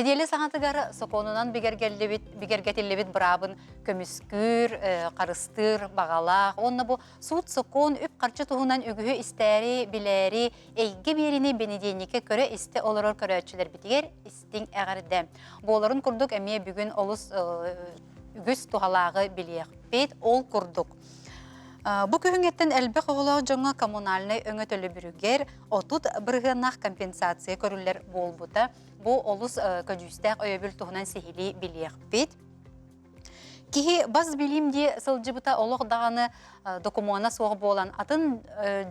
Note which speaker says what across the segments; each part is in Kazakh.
Speaker 1: Недели саңатыгар соконунан бигергетиллебит брабын көмүскүр, карыстыр, багалак. Онна бу суут сокон үп карчы туһунан үгүһү истери, билери, эйге берини бенеденнике көрө исте олорор көрөчүлөр битигер истиң эгерде. Болорун курдук эмие бүгүн олус үгүс тухалагы билиекпит ол курдук. Бу көһүңеттен элбе оголоо жоңа коммунальный өңөтөлү бүрүгер отут бырыгынах компенсация көрүлөр болбута. Бу олус көжүстәк өйөбүл туһунан сихили билиекпит. Кихи баз билимди сылжыбыта олох даганы документа соғы болан атын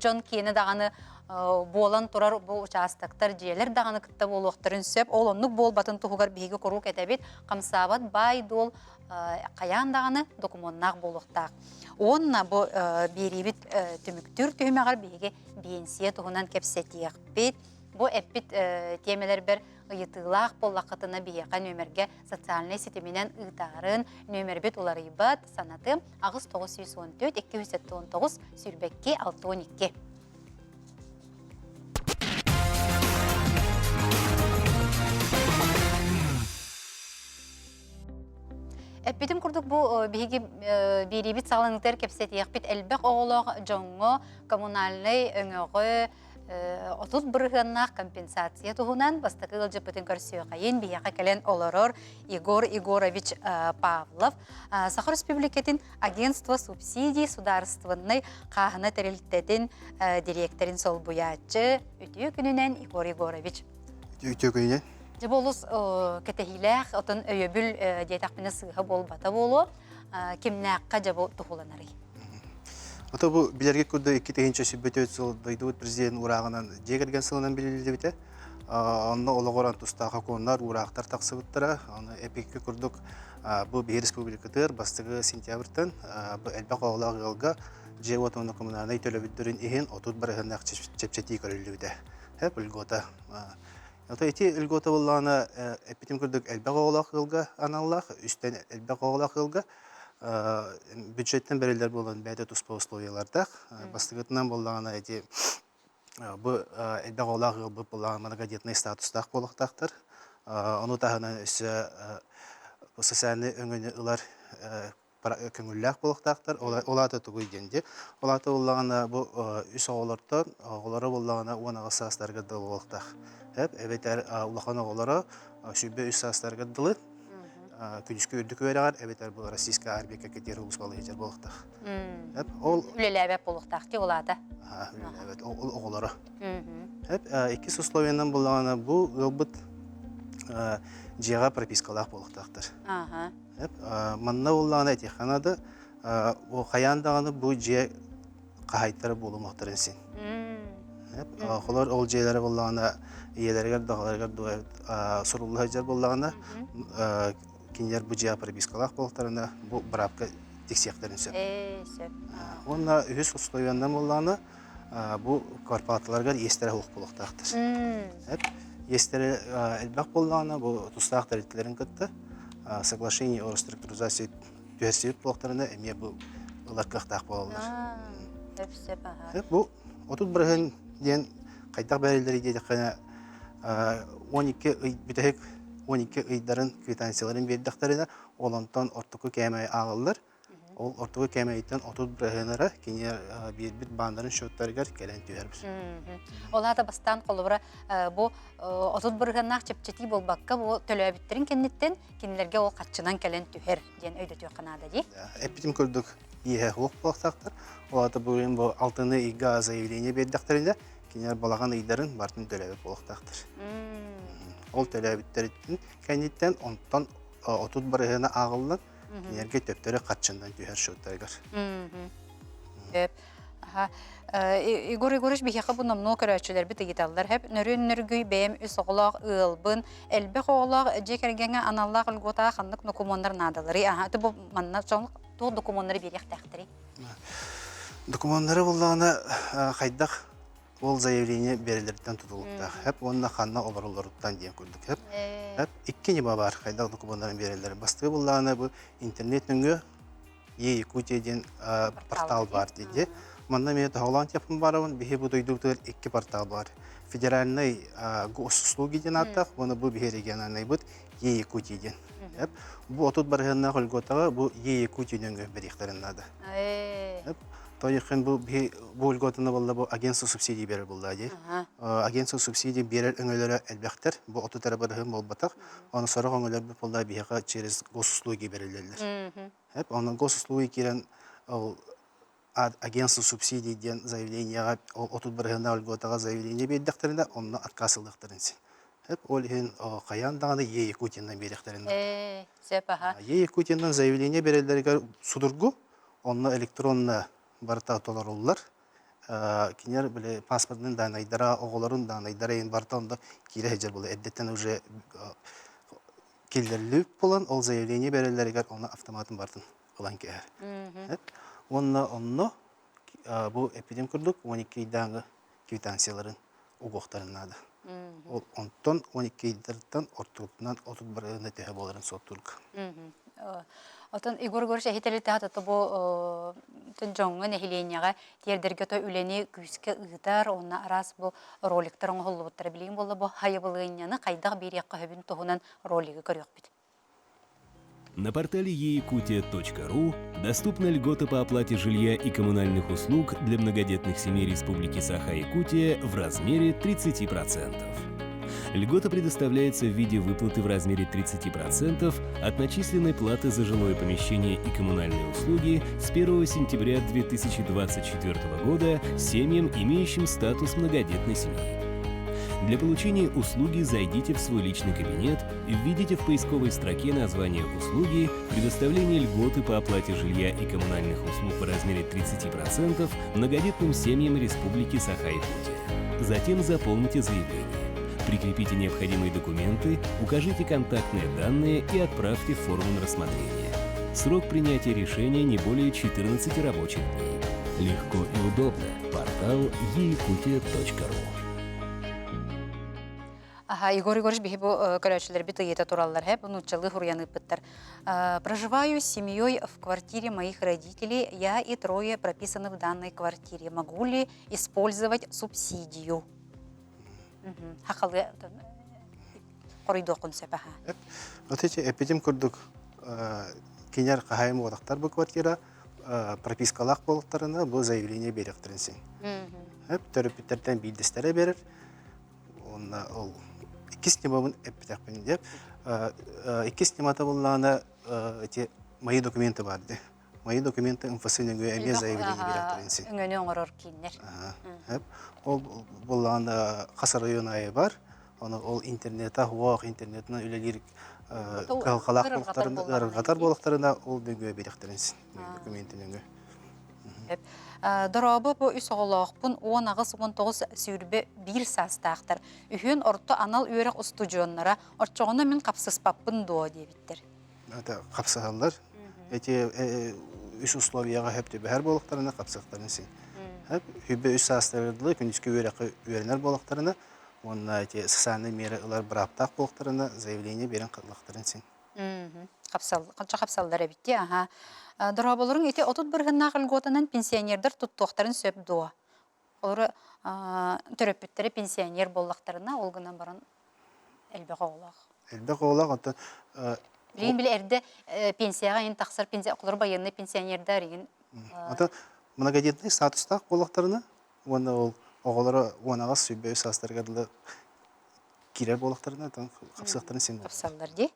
Speaker 1: Джон Кені даганы болан турар бу участактар жиелер даганы кытта болохтарын сөп олоннук бол батын туһугар биһиги корук этебит камсабат бай дол каян даганы документнак болохтак. Онна бу берибит түмүктүр төһүмөгөр биһиги бенсия туһунан кепсетиекпит. Бу эппит темелер бер ыйытылах боллақытына бияқа нөмерге социальный сетеменен ыйтарын нөмербет уларыбат санаты ағыз 914-219 сүрбекке 612. Эппитим курдук бу биһиги бирибит саалаңытер кепсетиекпит элбек оголох жоңго коммунальный өңөгө отут бырыгыннах компенсация туһунан бастакы ылжыпытын көрсөкайын бияка келен олорор Егор Егорович Павлов Сахар Республикатын агентство субсидий сударственной кахына терилтетин директорин солбуячы үтүү күнүнен Егор Егорович.
Speaker 2: Үтүү күнүнен?
Speaker 1: Жаболус кетехилэх отын өйөбүл диетакпыны сыыха болбата болу кимнакка жабо тухуланары.
Speaker 2: Ото бу билерге күрдө 2-нче сүбөтөт сылдайды президент урагынан жегерген сылынан билилди бите. Онно ологоран тустага коннар урактар таксыбыттыра. Аны эпикке күрдүк бу Бир республикатыр бастыгы сентябрьтен бу элбак оглак жылга жевотону коммунальный төлөбүттөрүн ихин отут барыгынак чепчети көрүлүдө. Хеп үлгөта. Ото эти үлгөта булланы эпитим күрдүк элбак оглак жылга аналлах, үстен элбак оглак жылга бюджеттен берилер болған бәді тұспа условияларда бастығытынан болғаны әде бұл әлбәқ олақ ғылбы болған многодетный статустақ болықтақтыр. Оны тағынан өсі социальный өңіні ұлар көңілләқ болықтақтыр. Олаты тұғы денде. Олаты болғаны бұл үс оғылардан оғылары болғаны оңағы састарға дылы болықтақ. Әбетер ұлақаны оғылары шүбе үс састарға дылы. Күнүскө үрдүк өрәгәр, әбетер бұл российская арбека кетері ұлысқалы ежер болықтақ.
Speaker 1: Үлеләбәп болықтақ ке олады?
Speaker 2: Evet, оғылары. Екіс условиянан болғаны бұл ғылбыт жеға пропискалақ болықтақтыр. Манна болғаны әтеқанады, қаяндағаны бұл же қағайттары болу мұқтырын сен. Қолар ол жейлері болғаны, иелергер, дағаларгер сұрулы жер болғаны, кинер бу жа пропискалах болтарына бу брабка тексектерин сөп. Онна үс условияндан болланы бу корпорацияларга эстере хук болуктактыр. Эстере элбак болланы бу тустак территорияларын кытты. Соглашение о реструктуризации төсөп болуктарына эме бу уларкактак болалар. Бу отут бирген ден кайтак берилдери дедикана 12 битек 12 ыйдарын квитанцияларын бердиктерине олонтон ортуку кеме агылдар. Ол ортуку кемейтен отут биргенера кине бит бандарын шоттаргар келен түербиз.
Speaker 1: Оларда бастан колубра бу отут биргеннак чепчети болбакка бу төлөбүттерин кеннеттен кинилерге ол катчынан келен түер ден өйдөтү канада ди.
Speaker 2: Эпитим көрдүк ие хук болсактар. Оларда бүгүн бу алтыны ига заявление бердиктерине кинер балаган ыйдарын бартын төлөбүп болуктактыр. Ол төлөбүттерин кеннеттен онтон отут биргене агылып Нерге төптөрү катчындан түһөр шоттаргар.
Speaker 1: Игорь Егорович бихяка бу намно көрөчүлөр бит гиталлар хеп нөрүн-нөргүй бем үс оглак ылбын элбек оглак жекергенге аналлак ылгота ханнык документтер надалары. Аты бу манна чоң то документтер берек тактыры.
Speaker 2: Документтер булганы кайдак ол заявление берилерден тутулукта. Хеп онна ханна оборуллардан ден күрдүк. Хеп икки бар кайдак документтер берилер. Бастыгы булганы бу интернет өңгө Якутиядан портал бар диде. Манна мен Голланд yapım barabın bihi bu duyduğu iki portal var. Federalный госуслуги ден аттақ, оны бұл bihi региональный бұд Е-Якутия ден. Bu otut barıhına hulgotаға bu Е-Якутияның біріқтерінады. Тоyықын bu hulgotына болда bu агентство субсидий берер болда де. Агентство субсидий берер өңелері әлбәқтер, bu otut әрі барыхын бол батақ, оны сарық өңелер бұл болда бихиға через госуслуги берелерлер. Оның госуслуги керен агентство субсидий ден заявлениеға, отут барыхына hulgотаға заявление бердіқтерінде, оны атқасылдықтырынсын. Ол хен қаяндағаны Е-Якутияның бердіқтерінде. Е-Якутияның заявление берелерге судыргу, оны электронны барта толар олар. Кинер біле паспортның данайдара, оғыларын данайдара ең барта онда кире хеджер болды. Әддеттен уже келдерліп болан, ол заявление берелерге оны автоматын бартын қылан кәр. Онны бұл эпидем күрдік 12-дағы квитансияларын оғықтарынады. Онтон 12-дірттен ортуғынан 31-ны тәхі боларын соттырық.
Speaker 1: Отон Игорь Горш әхетелі тәхататы бұл жоңғы нәхиленияға тердерге той үлені күйіске ұғытар, онына арас бұл роликтарын ғолуыттары білейін болды бұл хайыбылығынияны қайдақ береққа хөбін тұғынан ролигі көрек біт.
Speaker 3: На портале eyakutia.ru доступны льготы по оплате жилья и коммунальных услуг для многодетных семей Республики Саха-Якутия в размере 30%. Льгота предоставляется в виде выплаты в размере 30% от начисленной платы за жилое помещение и коммунальные услуги с 1 сентября 2024 года семьям, имеющим статус многодетной семьи. Для получения услуги зайдите в свой личный кабинет и введите в поисковой строке название услуги «Предоставление льготы по оплате жилья и коммунальных услуг в размере 30% многодетным семьям Республики Саха-Якутия». Затем заполните заявление. Прикрепите необходимые документы, укажите контактные данные и отправьте в форму на рассмотрение. Срок принятия решения не более 14 рабочих дней. Легко и удобно. Портал eyakutia.ru.
Speaker 1: Игорь Егорович, бихи бу көрәчелер бит ыйта тураллар хэп, нучалы хурьяны пыттар. Проживаю с семьей в квартире моих родителей. Я и трое прописаны в данной квартире. Могу ли использовать субсидию? Хақалы қорыйды оқын сөпаға.
Speaker 2: Өтече эпидем күрдік кенер қағайым одақтар бұл квартира пропискалақ болықтарына бұл заявление беректірінсен. Төріпіттерден білдістері берір. Ол екі снимабын әппетақпен деп. Екі снимата болғаны мои документы барды. Мои документы МФС-ның өйме заявление беректірінсен.
Speaker 1: Үңөне оңырыр кейінлер.
Speaker 2: Ол болғаны қасар район айы бар. Ол интернета, хуақ интернетінің үлелер қалқалақ болықтарында, ғарғатар болықтарында ол дөңгөе беректірінсін. Документінің өй.
Speaker 1: Дұрабы бұл үс оғылақпын 10 ағыз 19 сүйірбе 1 састақтар. Үйін орты анал үйерек ұстудионлара орчоғына мен қапсыспаппын дуа дебіттер.
Speaker 2: Қапсығалар. Үш условияға хөпті бәр болықтарына қапсықтарынсың. Хүбі үш састырдылы күндіскі үйерінер болықтарына, онына социальный меры ұлар бір аптақ болықтарына заявление берін қылықтарынсың.
Speaker 1: Қанша қапсалдар әбітте, Дұрабылырың ете отут біргінна қылғотынан пенсионердер тұттуақтарын сөп дуа. Олары түрөппеттері пенсионер боллақтарына олғынан баран әлбәқ оғылақ.
Speaker 2: Әлбәқ оғылақ,
Speaker 1: Білген білі әрді пенсияға ең тақсар құлыр байынны пенсионердар ең.
Speaker 2: Многодетный статустақ болақтарына, оғылары оңағыз сөйбе састырғадылы керер болақтарына қапсықтарын сен болық.
Speaker 1: Қапсалдар де?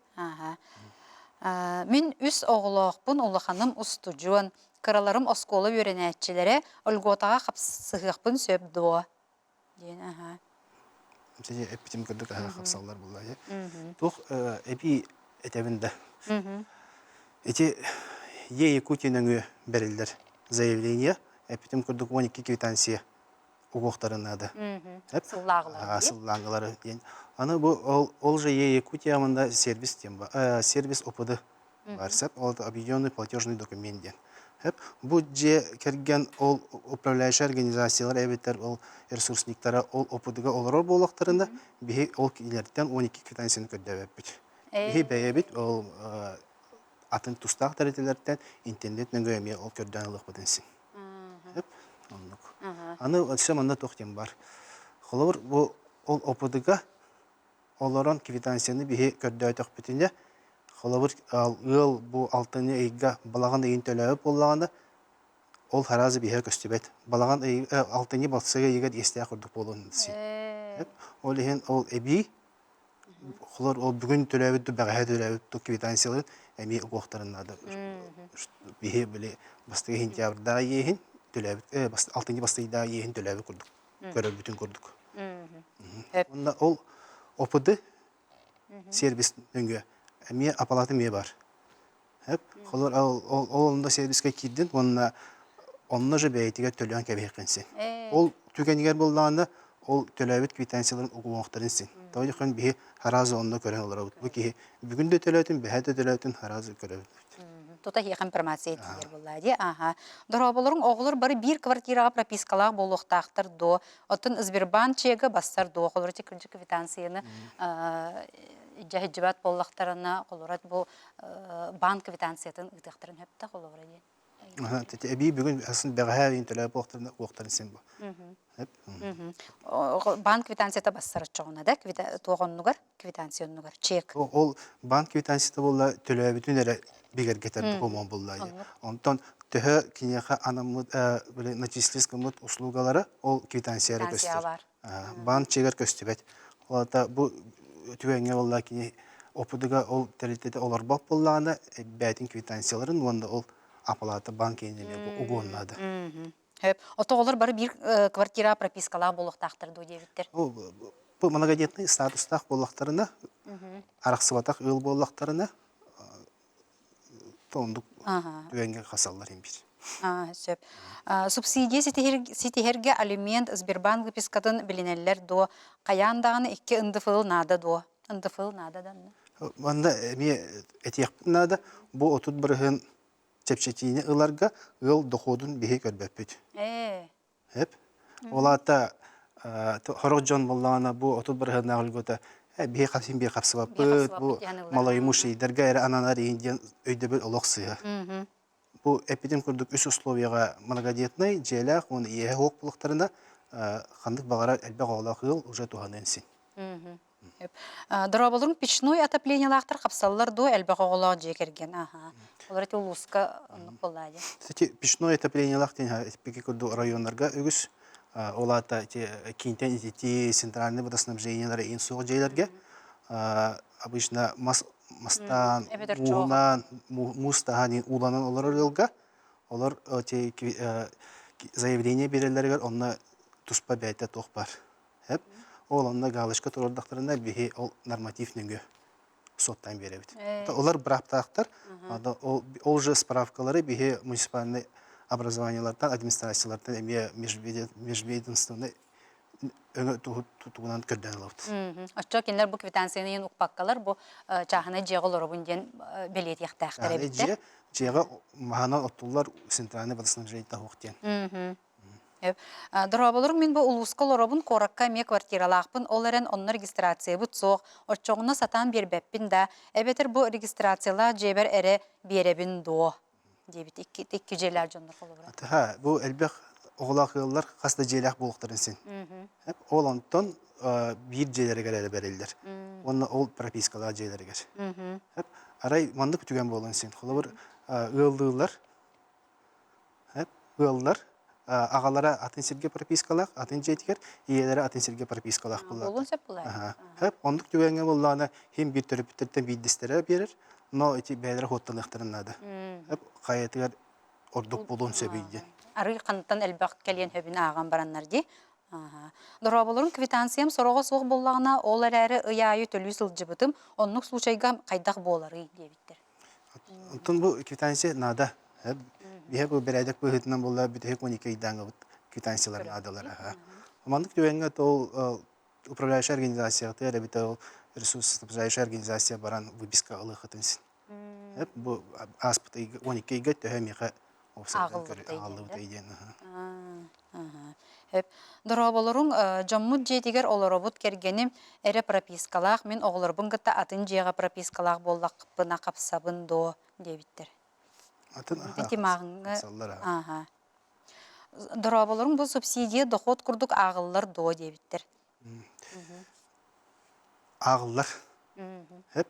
Speaker 1: Мен үс оғылақпын олықаным ұстуджуан, қыраларым осколы өренәтчілері өлготаға қапсығықпын сөп дуа.
Speaker 2: Әппетім көрдік қапсалдар болды. Тұқ әбі әтәбінде. Е-Якутияның бәрілдер заявление, әппетім көрдік 12 квитансия оғықтарынады. Сыллағылары. Аны ол же Е-Якутиямында сервис опыды бар. Ол объединенный платежный документ. Бұл же керген ол управляющий организациялар әбеттер, ол ресурсниктара, ол опыдыға олар болақтарында, бейі ол келерден 12 квитансияны көрді әбет. Бейі бәйебет, ол атын тұстақ тәретелерден интернет нөңгөйме ол көрден ылық бұдынсын. Оннук.
Speaker 1: Ага.
Speaker 2: Аны өлсем анда тоқтен бар. Холовыр бу ол опыдыга олорон квитанцияны бихи көрдөйтөк бүтүнө. Холовыр ыл бу алтыны эйга балаган эйин төлөп боллаганы ол харазы бихи көстүбөт. Балаган алтыны болсага егер эстэ курдук болун син. Ол ehen ол эби холор ол бүгүн төлөбүт багы төлөбүт квитанцияларын эми уктарынады. Бихи биле бастыгы сентябрда ехин төлөбүт алтыны бастыгыда ехин төлөбүт курдук. Көрөр бүтүн курдук. Онда ол опыды сервис өңгө эми апалаты ме бар. Хеп холор ол онда сервиске кирдин онна же бейтиге төлөн кебекенсин. Ол түгенигер болланы ол төлөбүт квитанцияларын угуктарын син. Тойлукун бихи харазы онда көрөн олар. Бу ки бүгүн дө төлөтүн, бэхэ төлөтүн харазы көрөбүт.
Speaker 1: Тута хек информация тигер буллади. Ага. Дороболорун оглор бары бир квартирага пропискалар болуктактыр до. Отун Сбербанк чеге бастар до. Олар текинчи квитанцияны жахиджибат боллактарына олорат бу банк квитанциятын ыктактарын хөптө олор эди.
Speaker 2: Эби бүгүн асын бэхэ төлөп уктарын син бу.
Speaker 1: Банк квитанцията бастар чоғына да, тоғыннугар, квитанционнугар, чек.
Speaker 2: Ол банк квитанцията болла төлөбүтүн эре бигер кетерди комон болла. Онтон төһө кинеха анамыт начислискамыт услугалары ол квитанцияра көстөр. Банк чегер көстүбөт. Олата бу түгөнгө болла кини опудуга ол теритете олар бап болланы бәтин квитанцияларын онда ол апалаты банк енеме угоннады.
Speaker 1: Отоғылар бары бир квартира пропискалар болуктактыр до дебиттер.
Speaker 2: Бу многодетный статустах болуктарына, араксыбатак ыл болуктарына тондук түгөнгө касаллар эмбир.
Speaker 1: Субсидия ситихерге алимент Сбербанк выпискатын билинеллер до каяндаганы 2 ындыфыл нада до. Ындыфыл нада да.
Speaker 2: Манда эми этиякпын нада бу отут бирген чепчетине ыларга ыл доходун бихи көрбөппүт. Хеп. Олата хорожон боллана бу отут бирген нагылгота бихи касым бихи капсыбаппыт. Бу малаймуш идерге эре ананар инден өйдөбөл олоксыя. Бу эпидем курдук үс условияга многодетный желах он ие хок булуктарына хандык багара элбе гоолак ыл уже туханенсин.
Speaker 1: Дороболорун печной отоплениялактар капсаллар до элбе гоолак жекерген. Олар эти улуска боллади.
Speaker 2: Кстати, печное отоплениялак тен пеки курду районнарга үгүс олата кинтен ити центральный водоснабжениялары ин суг жейлерге обычно мастан уунан мустахани уланан олар ылга олар заявление берелерге онна туспа бәйте тох бар. Хеп ол онна галышка турдактарында бихи ол норматив нүнгө соттан беребит. Олар браптактар, ол же справкалары бихи муниципальный образованиялардан, администрациялардан эме межведомственный өңө тугунан көрдөн алат.
Speaker 1: Ача кинлер бу квитанцияны укпаккалар бу чахана жеголор бунден белет яктактар эбитте.
Speaker 2: Жега махана оттулар центральный водоснабжение тахуктен.
Speaker 1: Дороболор мен бу улуска лоробун коракка ме квартиралакпын оларен онна регистрация бут соқ очоғына сатан бербеппин да эбетер бу регистрациялар жебер эре беребин до дебит икки жерлер жоннор колобура.
Speaker 2: Бу элбек оглак ыллар каста желек булуктарын син. Ол онтон бир жерлерге эле берилдер. Онна ол пропискалар жерлерге. Арай мандык түгөн болон син. Колобур ылдылар. Ыллар агалара атынсерге пропискалак, атын жетигер, иелери атынсерге пропискалак булат.
Speaker 1: Болон сеп булар.
Speaker 2: Хеп, ондук түгөнгө болланы хим бир төрөптөрдөн биддистере берер, но эти бәйлер хотталыктарынады. Хеп, каятыгар ордук болон себейди.
Speaker 1: Ары кантан элбак келген хөбүн аган бараннар ди. Дороболорун квитанциям сорого суг боллагына олар әрі ыяйы төлү сылжыбытым, оннук случайга кайдак болары дебиттер.
Speaker 2: Онтон бу квитанция нада. Бихе бу берәдек бу хытынан булла битек 12 айдан квитанциялар надалар. Мандык түгөнгө тол управляющая организация тәре бит ол ресурсоснабжающая организация баран выписка алы хытынсын. Бу аспыт 12 айга төһәмиха офсайдан алып тейден.
Speaker 1: Дороболорун жоммут жетигер олоробут кергеним эре пропискалак мен оглорбун гыта атын жега пропискалак боллакпына капсабын до дебиттер.
Speaker 2: Атын
Speaker 1: дораболорун бу субсидия доход курдук агыллар до дебиттер.
Speaker 2: Ağıllar. Hep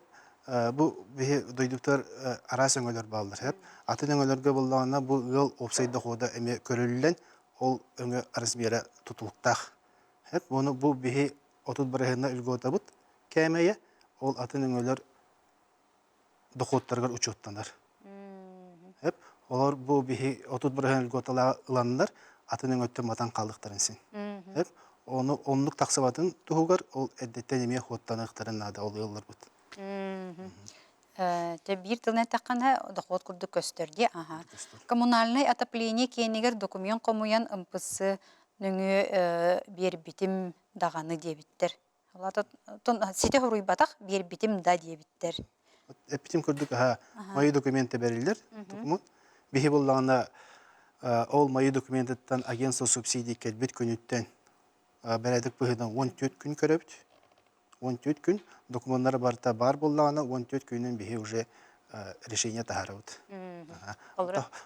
Speaker 2: bu bir duyduklar aras öngölөр bağlıdır hep. Atın öngölörge bulduğuna bu yıl opsayda koda eme körülülen ol öngö arasmiyere tutuluktaq. Hep bunu bu bir 31 ayında ülgü otabıt kemeye ol atın öngölör dokodlargar uçuttanlar. Hep olar bu bir 31 ayında ülgü otalanlar atın öngötten matan kaldıkların sin. Hep onu onluk taksabatın tuhugar ol eddetten emeye hottanıqtарын nada ol yıllar bud.
Speaker 1: Те бир тылны таккана доход курдук көстөрдү. Аха. Коммунальный отопление кенигер документ комуян ымпысы нүңү бир битим даганы дебиттер. Алата сите хуруйбатак бир битим да дебиттер.
Speaker 2: Epitim kurduk ha mayı dokumenti verirler. Dokumun bihi bollağına ol mayı dokumentten agensa subsidi kelbet künütten beredik bıhıdan 14 gün köröbüt. 14 gün dokumentları barta bar bollağına 14 günün bihi уже решение taharavut.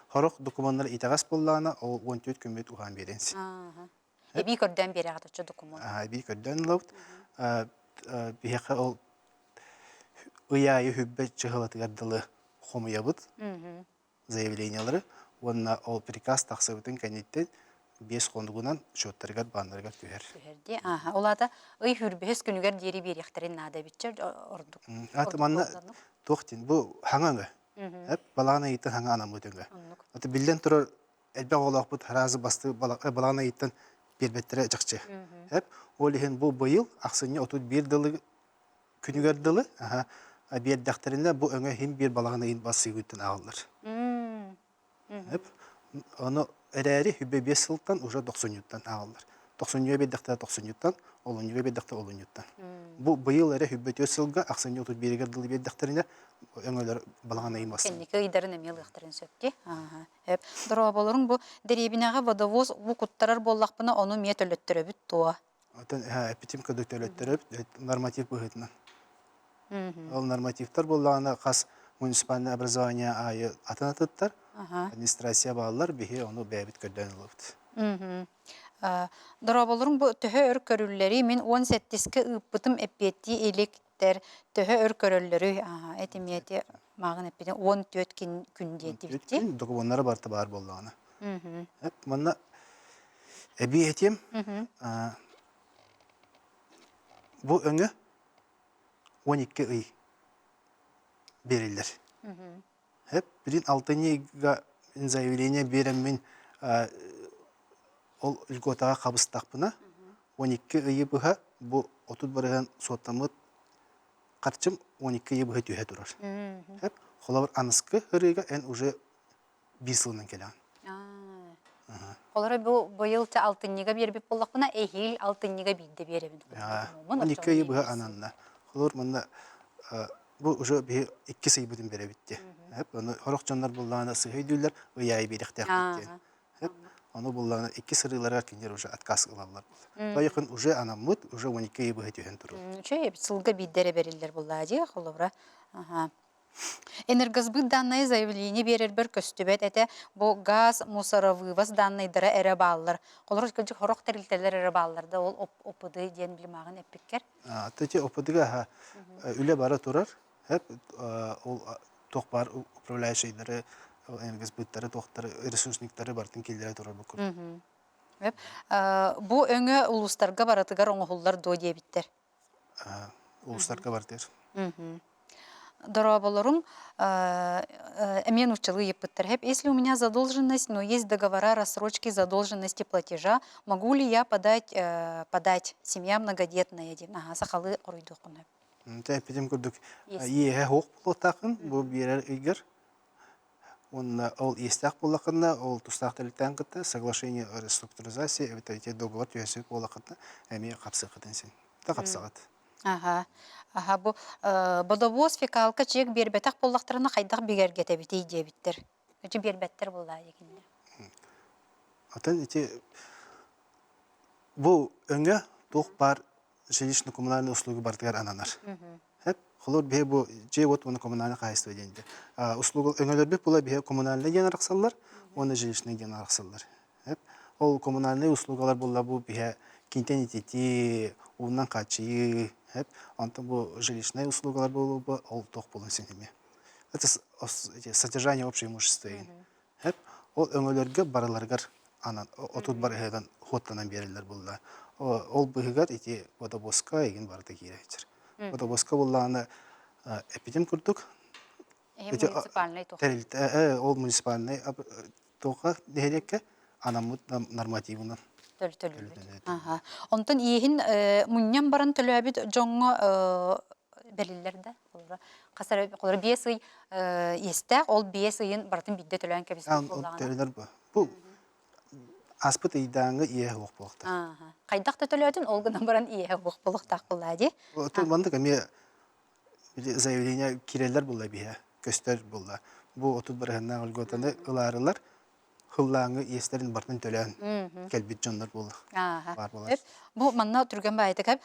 Speaker 2: Horok dokumentları itagas bollağına o 14 gün bet uhan berensin.
Speaker 1: Bir körden beri atıcı dokument.
Speaker 2: Bir körden lavut. Bihi ol Uyayı hübbet çıhılatı gardalı xomuyabıt заявлениялары. Онна ол приказ тақсыбытын кәнеттен 5 қондығынан шоттарыгар бандарыгар түйер.
Speaker 1: Түйерде. Олада ый хүрбес күнігер дері беректерін нада бітчер ордық.
Speaker 2: Атыманна тоқтин. Бұл хаңаңы. Балағына еттен хаңа анам өтіңгі. Білден тұрар әлбәқ олақ бұд харазы басты балағына еттен бербеттері жақчы. Ол ехен бұл бұйыл ақсыне 31 дылы күнігер дылы. Bir daktarında bu öne hem bir balağına in bası gütten ağılır. Hep onu ereri hübbe 5 yıldan uca 90 yıldan ağılır. 90 yıl bir daktar 90 yıldan, 10 yıl bir daktar 10 yıldan. Bu yıl ere hübbe 4 yılga aksan 31 gerdiği bir daktarında öneler balağına in bası.
Speaker 1: Kendiki idarın emel daktarın söpti. Hep darabaların bu derebinağa vadavoz bu kuttarar bollaqpına onu miyet öllöttüröbüt tuğa.
Speaker 2: Atan epitim kadar öllöttüröbüt normatif bıhıtından. Ол нормативтар боллағына қас муниципальный образование айы атанатыттар, администрация бағалар бейе оны бәбіт көрден ұлыпты.
Speaker 1: Дұраболырың бұл түхі өр көрілері мен 18-кі ұппытым әппетті еліктер түхі өр көрілері әтеметі мағын әппетін 14 күнде дебітті.
Speaker 2: Документары барты бар боллағына. Мұнна әбі әтем бұл өңі 12 ый берилер. Hep birin altınıga zaявление беремmin ol ülgotağa kabıstaqpına 12 ıyı bıha bu 30 barıgan sotamıt qarçım 12 ıyı bıha tühe durar. Hep xolawar anıskı hırıga en уже 1 yılından gelen.
Speaker 1: Olara bu yılta altınıga berip bollaqpına ehil altınıga bildi beremin.
Speaker 2: 12 ıyı bıha ananna. Olur bunda bu уже bir 2 sayı budun bere bitti. Hep onu horokcanlar bullağına sıhıydırlar ve yayı birlikte yaptı. Hep onu bullağına 2 sırılara kinler уже отказ kılarlar. Bayıkın уже anamut уже 12 ayı bıhı tühen durur.
Speaker 1: Şöyle bir sılga bildere verirler bullağı diye olara. Энергосбыт данные заявление берер бір көстүбет эте бу газ мусоровывоз данныйдыра эре баалар. Колор кылжык хорок терилтелер эре бааларда ол опыды диен билмагын эппеккер.
Speaker 2: Тете опыдыга үле бара турар. Hep ол токпар управляющийлери энергосбыттары токтары ресурсниктары бартын келдере турар бу күн.
Speaker 1: Hep bu öňe улустарга баратыгар оңохуллар до дебиттер.
Speaker 2: Улустарга бартыр.
Speaker 1: Дораболорум эмен учылы епыттыр. Хеп, если у меня задолженность, но есть договора рассрочки задолженности платежа, могу ли я подать семья многодетная? Сахалы оройду куны.
Speaker 2: Тәпедем күрдік. Ие хоқ болтақын, бұл берер үйгер. Ол естақ болақында, ол тұстақ тәліктен қытты, соглашение о реструктуризации, это договор түйесік болақында, әме қапсы қытынсен. Та қапсағат.
Speaker 1: Bu бодовоз фекалка чек бербетақ боллақтарына қайдақ бігергете бітей дебіттер. Өчі бербеттер болла екенде.
Speaker 2: Атын, бұл өңі тоқ бар жилищно-коммунальные услуги бартыгар ананар. Hep, xolor bihe bu cevot onu kommunalne kayıstı ödendi. Услугы өңөлөр бек була bihe kommunalne gen araqsallar, onu жилищный gen araqsallar. Hep, ол коммунальный услугалар булла бу бия кинтен итити уннан качы хеп антон бу жилищные услугалар булу бу ол тох булын сенеме. Это эти содержание общего имущества. Хеп ол өңөлөргө бараларгар анан отут бар эдан хоттанан берилер булла. Ол быгат эти водовозка еген барды киречер. Водовозка булла аны эпидем курдук.
Speaker 1: Муниципальный тух.
Speaker 2: Ол муниципальный тоха дегелекке анамут нормативынан.
Speaker 1: Ага. Онтон иһин муньян баран төлөбүт жоңго белиллерде. Касар колор биесы есте ол биесыйын бартын бидде төлөн кебис болган.
Speaker 2: Төлөлөр бу. Бу аспыт ыйдаңы ие хок болукта.
Speaker 1: Ага. Кайдакта төлөтүн ол гынан баран ие хок болуктак буллади.
Speaker 2: Ото мандык эме заявление кирелер булла бия, көстөр булла. Бу отут барганна өлгөтөндө ыларылар хыллаңы иестерин бартын төлөн келбит жондар булла. Бар булар.
Speaker 1: Бу манна түргөн байтык.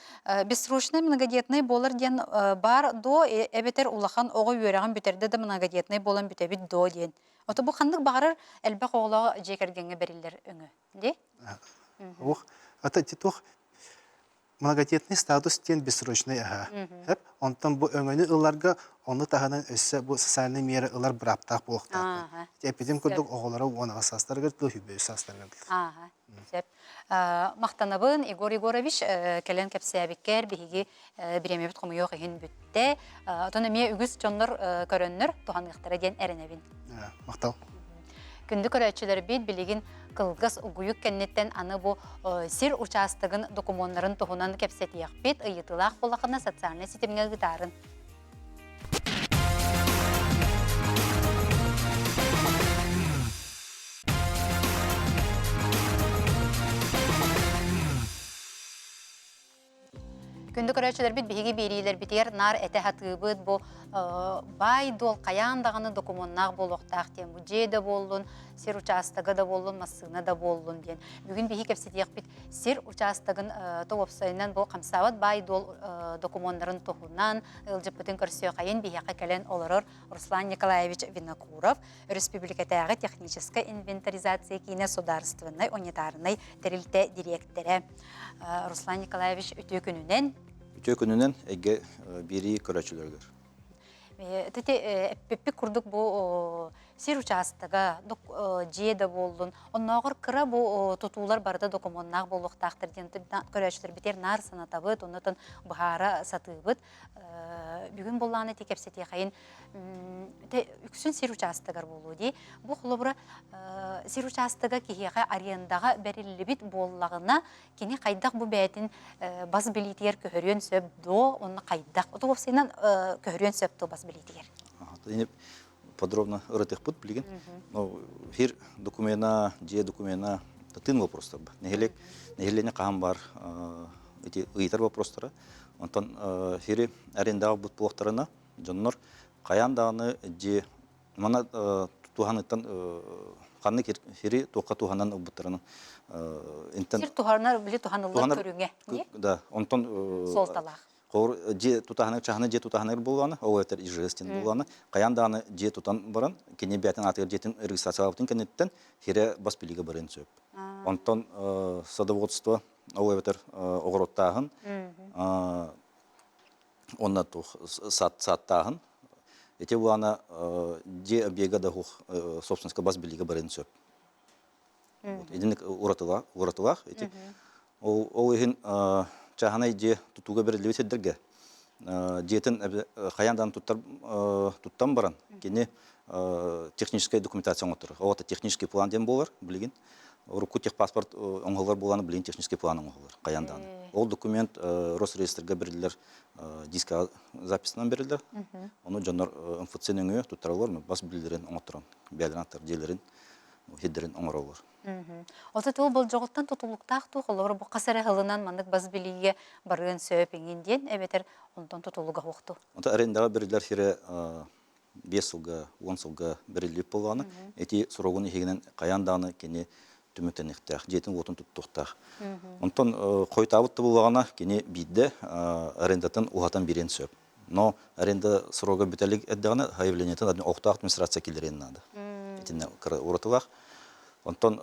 Speaker 1: Бессрочный многодетный болар ден бар до эбетер улахан ого үйрөгөн бүтерде да многодетный болан бүтебит до ден. Ото бу хандык багарыр элбек огло жекергенге берилер өңө. Ди?
Speaker 2: Ох, ата титох многодетный статус тен бессрочный ага. Хеп, онтон бу өңөнү ыларга оны таханан өссө бу социальный мера ылар браптак болуктак. Эпидем курдук оголора онага састарга ту хүбө састарга.
Speaker 1: Ага. Сеп. Мактанабын Игорь Егорович келен кепсәбиккер биһиги биремебит комуйок һин бүтте. Отон эме үгүс жоннор көрөннөр туханныктара ден эренебин.
Speaker 2: Мактал.
Speaker 1: Күндү көрөчүлөр бит билигин кылгыс угуюк кеннеттен аны бу сир участогын документтарын тухунан кепсетиyak бит ыйытылак болакына социальный сетемге гытарын. Күндү көрөчүлөр бит биһиги берилер битер нар эте хатыбыт бу бай дол каяндаганы документтар болуктак тем бу жеде болдун сир участогы да болдун массына да болдун ден. Бүгүн биһи кепсетиyak бит сир участогын топсайынан бу камсават бай дол документтарын тухунан ылжыпытын көрсө кайын биһига келен олорор Руслан Николаевич Винокуров республикадагы техническая инвентаризация кине государственной унитарной терилте директоры. Руслан Николаевич өтө күнүнен
Speaker 4: эге бири көрөчүлөргөр.
Speaker 1: Пеппи курдук бу сир участога жеде болдун. Онногор кыра бу тутуулар барда документтар болуктактыр ден көрөчүлөр битер нар санатабыт, онотон бахара сатыбыт. Бүгүн болланы текепсети кайын үксүн сир участогар болуу ди. Бу холобура сир участога кихига арендага берилибит боллагына кини кайдак бу бетин баз билетер көрөн сөп до онна кайдак. Отовсенен көрөн сөп то баз билетер.
Speaker 4: Ага, подробно ырытык билген. Но хир документа, же документа тын вопростар. Нехелене кам бар эти ыйтар вопростары. Онтон хири арендага бут блоктарына жоннор каяндаганы же мана туханыттан канны хири тока туханан буттарының интен
Speaker 1: сир тухарнар биле туханылар көрүнгө.
Speaker 4: Да, онтон
Speaker 1: солталак.
Speaker 4: Кор же тутаханы чаханы же тутаханы болганы, оветер ижестин болганы, каяндаганы же тутан баран, кене бетен атыр жетин регистрациялаптын кенеттен хире бас билиге барен сөп. Онтон садоводство оветер огороттагын онна тух саттагын эти буана же объекта да хух собственника бас билиге барен сөп. Идин уратылах эти ол ихин чаханы же тутуга берилиби седдерге жетин хаяндан туттан баран кене техническая документация отыр. Ол технический план ден болар билген. Руку техпаспорт оңголор болганы билген технический план оңголор каяндан. Ол документ Росреестрге берилер диска записынан берилер. Оны жоннор МФЦ-нің туттаралар бас билдерин оңоттуран, беланаттар желерин хеддерин оңоролор.
Speaker 1: Олта тол бол жоготтан тутулуктак тухолор бу касара хылынан мандык баз билиге барын сөпиңинден эбетер онтон тутулуга хокту.
Speaker 4: Онта арендага берилер хире 5 жылга, 10 жылга берилип болганы. Эти сурогун хигенен каянданы кене түмөтөнүктак, жетин отун туттуктак. Онтон койтабытты болгана кене бидде арендатын ухатан берен сөп. Но аренда срога бителик эддаганы заявлениетен октак администрация килерен надо. Этине уратылак. Онтон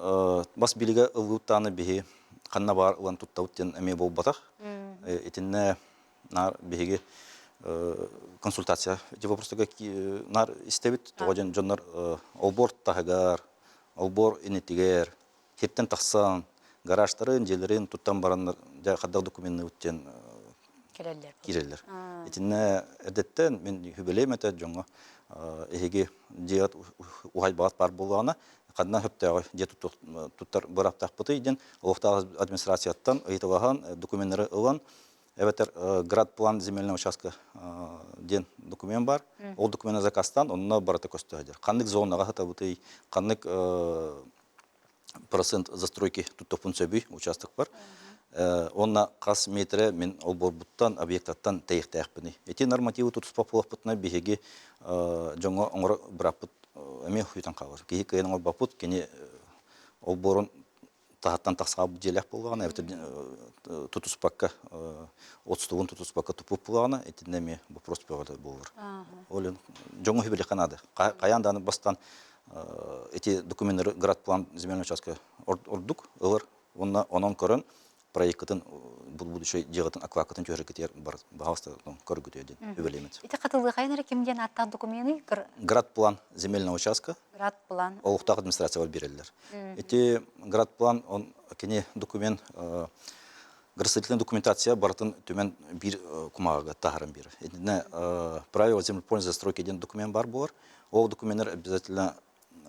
Speaker 4: бас билиге ылгыттаны биһи ханна бар улан туттауттен эме болбатах. Итинне нар биһиге консультация эти вопросы нар истебит тогожен жоннор олбор тагар, олбор инетигер, хептен тахсан, гаражтарын, жерлерин туттан бараннар жа хаддаг документны үттен киреллер. Итинне эдеттен мен хүбелем эте жоңго эһиге диат ухай бат бар болгана кадна хөптөгө же туттар бараптак быты иден офта администрацияттан ыйтылаган документтери ылган эбетер град план земельного участка ден документ бар. Ол документ заказтан онна барата көстөдөр. Кандык зонага хата быты кандык процент застройки туттопун сөбүй участок бар. Онна қас метре мен олборбуттан объекттан тейхтәхпіні. Эти нормативы тутуспапылықпытына бігеге жоңа оңыры біраппыт әме хуйтан қағыр. Кейі кайын олбапыт, кені олборын тағаттан тақсыға желек болғана, тутуспаққа, отстуғын тутуспаққа тупып болғана, әтін әме вопрос болыр. Олен жоңа хүбілі қанады. Қаянданы бастан эти документтері град план земельный участка ордук, ылыр, онан көрін, проекттен будущий жегатын аквакатын чөһрекетер бар багаста көргөтөдүн үбелемет.
Speaker 1: Ите катылды кайнара кимден атта документы?
Speaker 4: Град план земельного участка.
Speaker 1: Град план.
Speaker 4: Олуктак администрация берелер. Эти град план он кене документ градостроительная документация бартын төмен бир кумага тахарым бир. Эне правила землепользования застройки деген документ бар булар. Ол документтер обязательно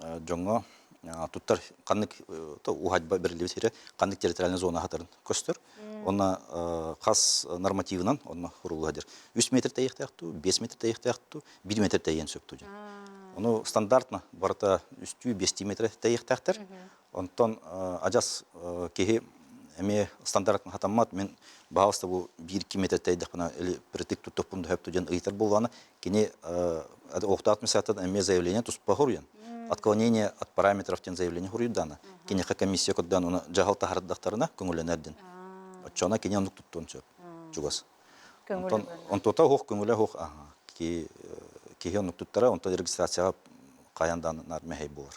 Speaker 4: жоңго туттар каннык ухадба берилибит каннык территориальный зона хатарын көстөр. Онна кас нормативынан онна курулгадыр. 3 метр тейхтакту, 5 метр тейхтакту, 1 метр тейен сөптү. Ону стандартна барата үстү 5 метр тейхтактыр. Онтон ажас кеһи эме стандартна хатаммат мен багыста бу 1-2 метр тейдакна или притик туттупун хөптү ден ыйтар болганы кене октат мисаттан эме заявление туспагурян. Отклонение от параметров тен заявления хуридана. Кенеха комиссия коддан уна жагал тахардактарына көңүлөнөрдүн. Отчона кенен туттун сөп. Жугас. Он тота хок көңүлө хок ки кеген туттара онто регистрацияга каяндан нар мехей болор.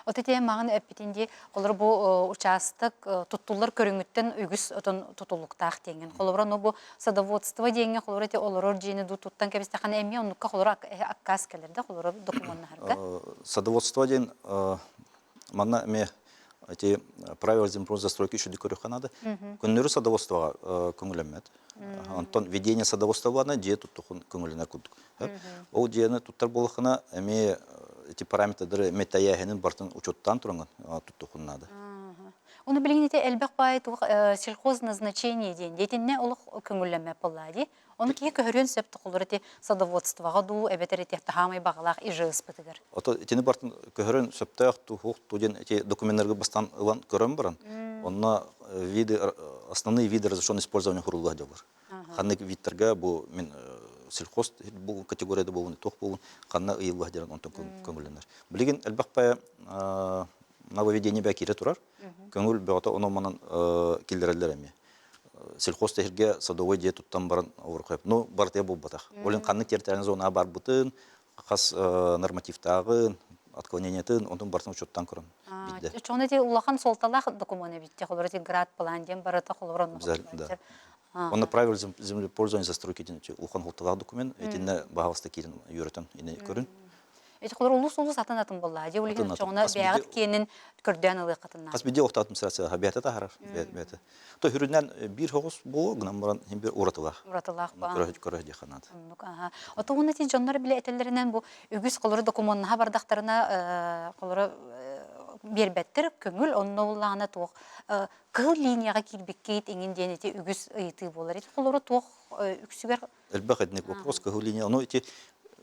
Speaker 1: Отете магын эпитинде олар бу участок туттулар көрүңүттен үгүс отон тутулуктак деген. Колора но бу садоводство деген колора те олар жени ду туттан кебисте хана эми онукка колора аккас келерде колора документтарга.
Speaker 4: Садоводство деген манна эме эти правила землепользования застройки еще декорю ханада. Күннөрү садоводствога көңүлөмөт. Антон ведение садоводства на диету көңүлөнө кудук. Ол диене туттар болгона эми эти параметрдары метаяхенин бартын учеттан турган туттухуннады.
Speaker 1: Оны билгенде элбек бай сельхоз назначение ден. Детинне улук көңүлөмө боллади. Оны ки көрөн сөптү кулурати садоводствога ду эбетерите тахамай багалак ижыспытыгыр.
Speaker 4: Ото этини бартын көрөн сөптөктү хукту ден эти документтерге бастан ылан көрөн баран. Онна виды основные виды разрешенного использования хурулга дебар. Ханнык видтерге бу мен сельхоз бу категорияда болгон ток болгон канна ыйылга дерен онтон көңүлөнөр. Билген элбек бай нововведение бакире турар. Көңүл бата оно манан килдерелер эми. Сельхоз техерге садовой дие туттан баран авыркып. Ну барте болбатак. Олен каннык территориальный зона бар бутын, кас нормативтагы отклонениятын онтон бартын учеттан көрөн.
Speaker 1: Бидде. Чоңнете улахан солталак документы битте колорати град план ден барата колорон.
Speaker 4: Да. Он правила землепользования застройки ден улахан солталак документ, этине багалыста кирин юрөтөн ине көрүн.
Speaker 1: Эти колор улус атанатын болла. Улеген чоңна бягыт кенин көрдөн алы катынна.
Speaker 4: Касбиде окта администрация хабията тахар. Бете. То хүрүнөн бир хогус бу гнамбаран бир уратылак.
Speaker 1: Уратылак ба.
Speaker 4: Көрөж ханат.
Speaker 1: Ото унати жоннор биле этелеринен бу үгүс колору документна бардактарына колору бербеттер көңүл онно уллагына ток кыл линияга кирбеккейт эңин денети үгүс ыйты болор. Эти колору ток үксүгөр.
Speaker 4: Элбек вопрос кыл линия. Но эти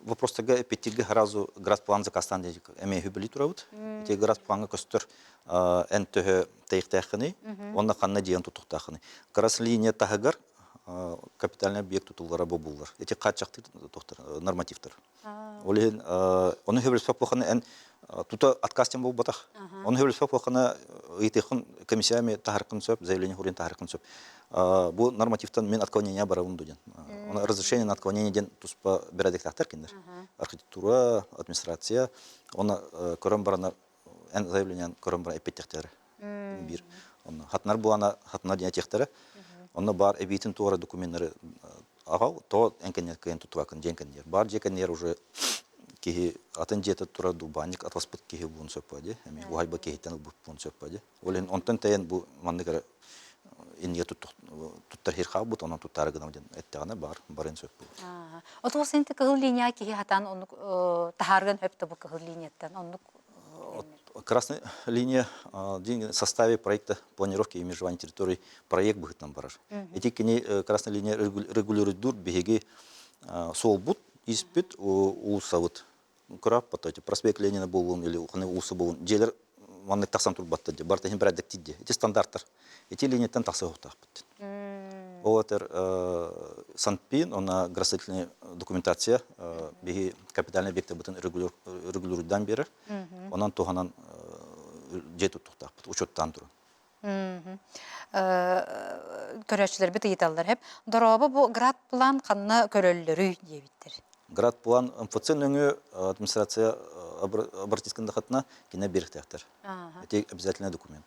Speaker 4: вопрос тага эпитиге разу град план закастан дедик. Эме хүбили турабыт. Эти град планга көстөр энтөһө тейхтахыны, онна канна диен тутуктахыны. Крас линия тагар капитальный объект тутулара болбулар. Эти качакты доктор нормативтер. Олен оны хөбөлсөп баканы эн тута откастен болбатах. Оны хөбөлсөп баканы ыйтыхын комиссиями тахаркын сөп, заявление хурин тахаркын сөп. Бу нормативтан мен отклонение барабын дуден. Оны разрешение на отклонение ден туспа берадек тахтар киндер. Архитектура, администрация, оны көрөн барана заявление көрөн бар эпеттектери. Бир. Онна хатнар буана хатнар диятектери. Онна бар эбитин туара документтери агал, то энкенер кен тутвакын денкенер. Бар денкенер уже кихи атын жете тура дубаник атаспыт кихи бун сөппади. Эми уайба кихитен бун сөппади. Олен онтан тайын бу мандыгара инге туттар хирха бут онан туттары гына ден эттегане барын сөппу.
Speaker 1: Отол сенти кыл линия ки хатан онук тахарган хөптө бу кыл линияттан онук
Speaker 4: Красная линия в составе проекта планировки и межевания территорий проект будет нам бараж. Эти красная линия регулирует дур беги солбут испит у савут. Крап потом проспект Ленина был или усы был. Делер манны таксам турбатты. Барта химбрадек тиде. Эти стандартер. Эти линии тен таксы хохтах. Олатер Санпин, она градостроительная документация, беги капитальные объекты бутын регулирует дан берер, онан туханан жету тухтах, учеттан туру.
Speaker 1: Көрәчләр бит италлар хеп. Дороба бу град план канны көрөллөрү дебиттер.
Speaker 4: Град план МФЦ нөңө администрация обратисканда хатна кине беректер. Это обязательный документ.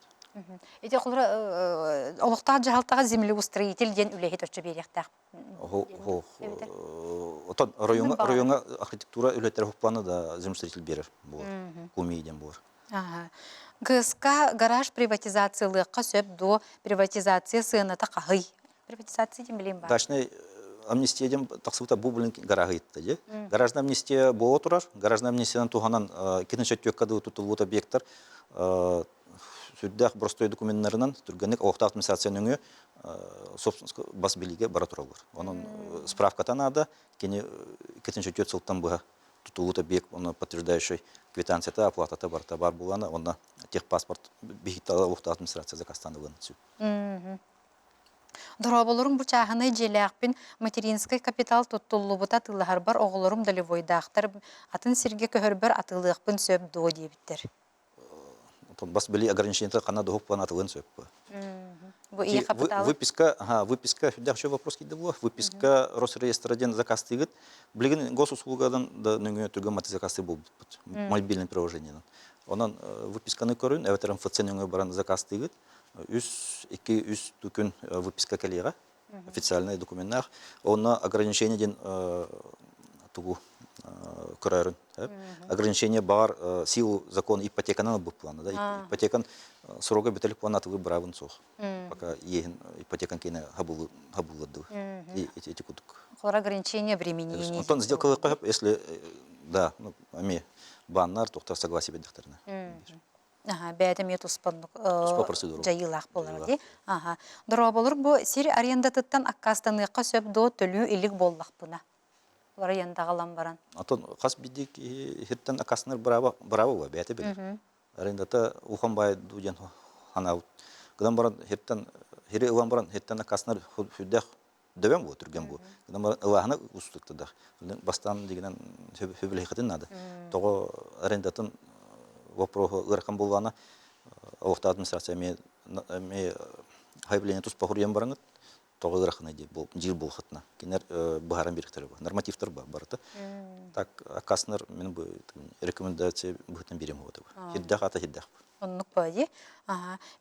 Speaker 1: Эти холра олуктар жахалтага землеустроитель ден үлехи төчө беректер.
Speaker 4: Отон районга архитектура үлеттер планы да землеустроитель берер. Бу кумиден бу.
Speaker 1: ГСК гараж приватизациялыкка сөп до приватизация сыйната кахый. Приватизация дем билем бар.
Speaker 4: Дашны амнистия дем таксыта бу билен гаражы итте же. Гаражна амнистия бо турар. Гаражна амнистиядан туганан кинеше төккады тутулут объекттер сүддәк простой документларынан түргәнек оқтак администрациянын собственность бас билиге бара туралар. Onun справката надо, кене кетенче төт сылтан буга тутулут объект, оны подтверждающий квитанцията, оплатата бар булана, онна техпаспорт бигитал оқтак администрация заказтаны вынсу.
Speaker 1: Дороболорум бу чагыны желякпин материнский капитал туттуллубута тыллар бар оголорум долевойдактар атын сирге көһөрбөр атылыкпын сөп до дебиттер.
Speaker 4: Бас били ограничения кана до плана тылын сөп. Выписка, да, еще вопрос киде было. Выписка Росреестраден заказ тыгыт. Блигин госуслугадан да нөңө түргөн мати заказ был мобильное приложение. Онан выписканы көрүн, эветер МФЦ нөңө баран заказ тыгыт. Үс түкүн выписка келега, официальный документтар. Онна ограничение ден тугу көрөрүн. Ограничение бар силу закона ипотеканан бу плана, да, ипотекан срока бетелик планаты выбравын сох. Пока еген ипотекан кейне хабулады. Эти кутук.
Speaker 1: Холор ограничение времени.
Speaker 4: Антон сделка если да, ну ами баннар тохта согласие бедехтерне.
Speaker 1: Бәдем етуспан жайылақ болар ди. Дороболор бу сир арендатыттан аккастаныкка сөп до төлүү илик боллак буна. Олар яндагалам баран.
Speaker 4: Антон кас бидик хиттен аккаснар браво бәте бер. Арендата уханбай дуден хана. Гыдан баран хиттен хире улан баран хиттен аккаснар хүддэх дөбем бу түрген бу. Гыдан баран улахны устуктыда. Бастан дигенен хөбөле хитен нады. Того арендатын вопросу ыркан булганы офта администрация ме хайбление тус похурьям бараңыт тогы ырканы ди бул жил бул хатна кинер баһаран биректер бар нормативтер барыты так акаснер мен бу рекомендация бутан берем вот хиддах ата хиддах
Speaker 1: Оннук бади.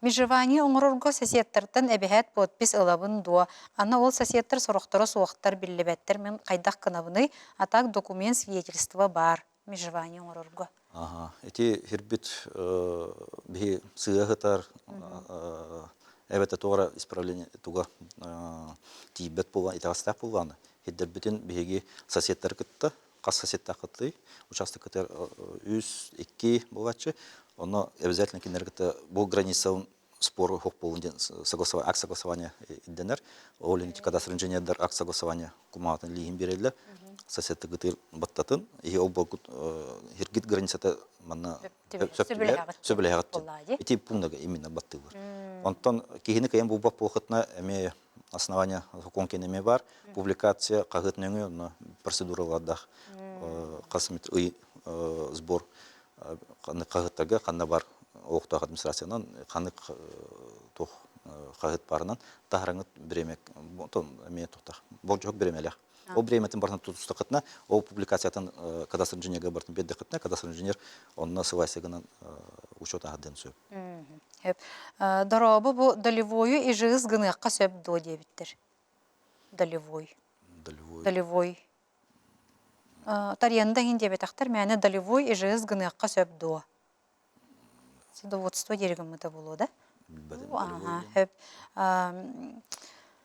Speaker 1: Межевание оңорорго соседтерден эбехет подпис ылабын дуа. Ана ол соседтер сорохторо суохтар биллебеттер мен кайдак кынабыны атак документ свидетельство бар. Межевание оңорорго.
Speaker 4: Эти хербит би сыгатар эбете тора исправление туга тибет булган итастак булган. Хиддер бүтүн биги соседтер кытты, кас соседтер кытты, участок кытыр 1-2 булгачы. Оно обязательно кинергата бул граница спор хок полунден согласование, акт согласования иденер, олинити кадастр инженердер акт согласования куматын лигин берелер, соседты гытыр баттатын, и оба хиргит границата манна сөбілегат. Эти пунктага именно баттылар. Онтон кихини кайын бул бап полхатна эме основания конкен эме бар, публикация кагыт нөңө процедуралардах касмит сбор қаны қағыттарға қаны бар оқтақ администрациядан қаны тоқ қағыт барынан тағыраңыт біремек мен тоқтақ бұл жоқ біремелек ол біреметін бартын тұтысты қытына ол публикациятын кадастр инженерге бартын бедді қытына кадастр инженер онына сывайсығынан учет ахден сөп.
Speaker 1: Hep. Дороба бу долевою и жыз гыныакка сөп до дебиттер. Долевой. Долевой. Тарьянда хин дебетактар мәне долевой и жыз гыныакка сөп до. Садоводство дерегімді болу, да? Hep.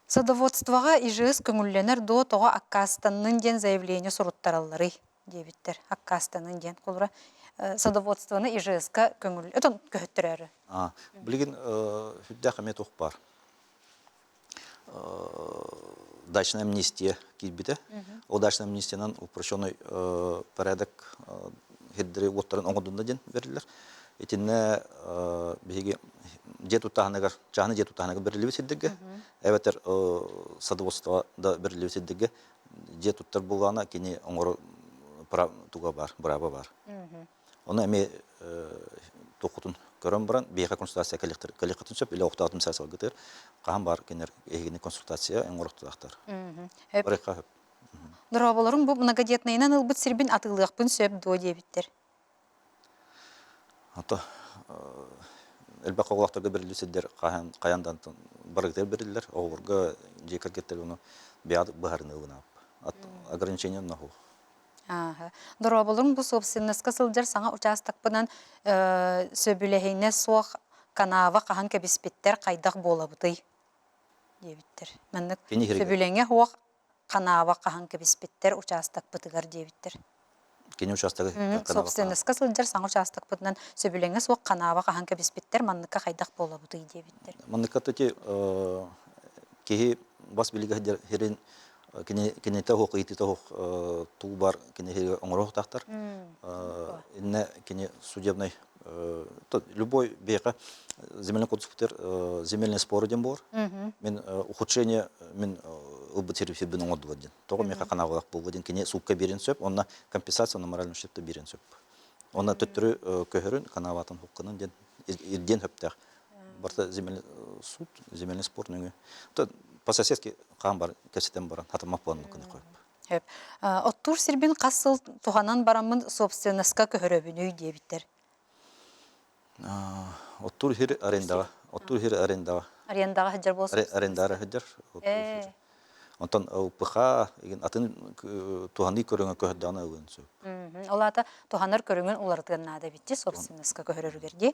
Speaker 1: Садоводствоға ижыз көңілленер до тоға Аккастанның ден заявление сұруттаралары дебиттер. Аккастанның ден қолыра садоводствоны ижызға көңіл... Өтін көхіттір әрі.
Speaker 4: Білген хүдді қамет оқ бар. Дачная амнистия кейбіті. Ол дачная амнистияның упрощенный порядок хеддері оттарын оңғыдында ден берілер. Етіне бігі жету тағынығар, жағыны жету тағынығар берілі өтедігі. Әбәтер садоводствода берілі өтедігі жетуттар болғана кені оңғыры туға бар, бұраба бар. Оны әме тоқытын көрім баран, бейқа консультация коллектатын сөп, үлі оқтағытым сәсіл ғытыр, қаған бар кенер егіне консультация оңғырықтықтар. Бірекқа хөп.
Speaker 1: Дұрабаларың бұл многодетнайынан ұлбыт сірбін атылықпын сөп до дебіттер.
Speaker 4: Әлбәқ оғылақтарға берілісіздер қаяндан барықтар берілілер, оғырға жекергеттер оны бияды бұғарыны ұғынап. Ограничение ұнағу.
Speaker 1: Дұрабаларың бұл собственностқа сылдар саңа участақпынан сөбілейіне соқ канава қахан кәбіспеттер қайдақ болабыды дебіттер. Мәнік сөбілейіне оқ канава қахан кәбіспеттер участақ бұтығар дебіттер.
Speaker 4: Кені участығы
Speaker 1: собственностқа сылдар саңа участақпынан сөбілейіне соқ канава қахан кәбіспеттер манныққа қайдақ болабыды дебіттер.
Speaker 4: Манныққа төте кейі бас білігі херен кенете хоқ, итите хоқ тул бар, кене хере оңырох тақтар. Инне кене судебный, любой бейқа земельный кодекс бітер, земельный споры ден болар. Мен ухудшение, мен ұлбытері фирбін оңырдыға ден. Тоғы меқа қанағылақ болғы ден, кене суққа берен сөп, онына компенсация, онына моральный шепті берен сөп. Онына төттірі көхірін, қанағылатын хуққының ден, ирден хөптәқ. Барта земельный суд, земельный спор нөңі. По-соседски қаған бар, кәсеттен баран, хатымақ боланын күні қойып.
Speaker 1: Оттур сірбін қасыл туғанан барамын собственностқа көхірөбін үй дебіттер?
Speaker 4: Оттур хері арендаға.
Speaker 1: Арендаға хыджар болсын?
Speaker 4: Арендаға хыджар. Онтан ұпыға, атын туғаны көріңі көхірдағына өген сөп.
Speaker 1: Олата туғанар көріңін олардығынады бітті собственностқа көхірөргерде.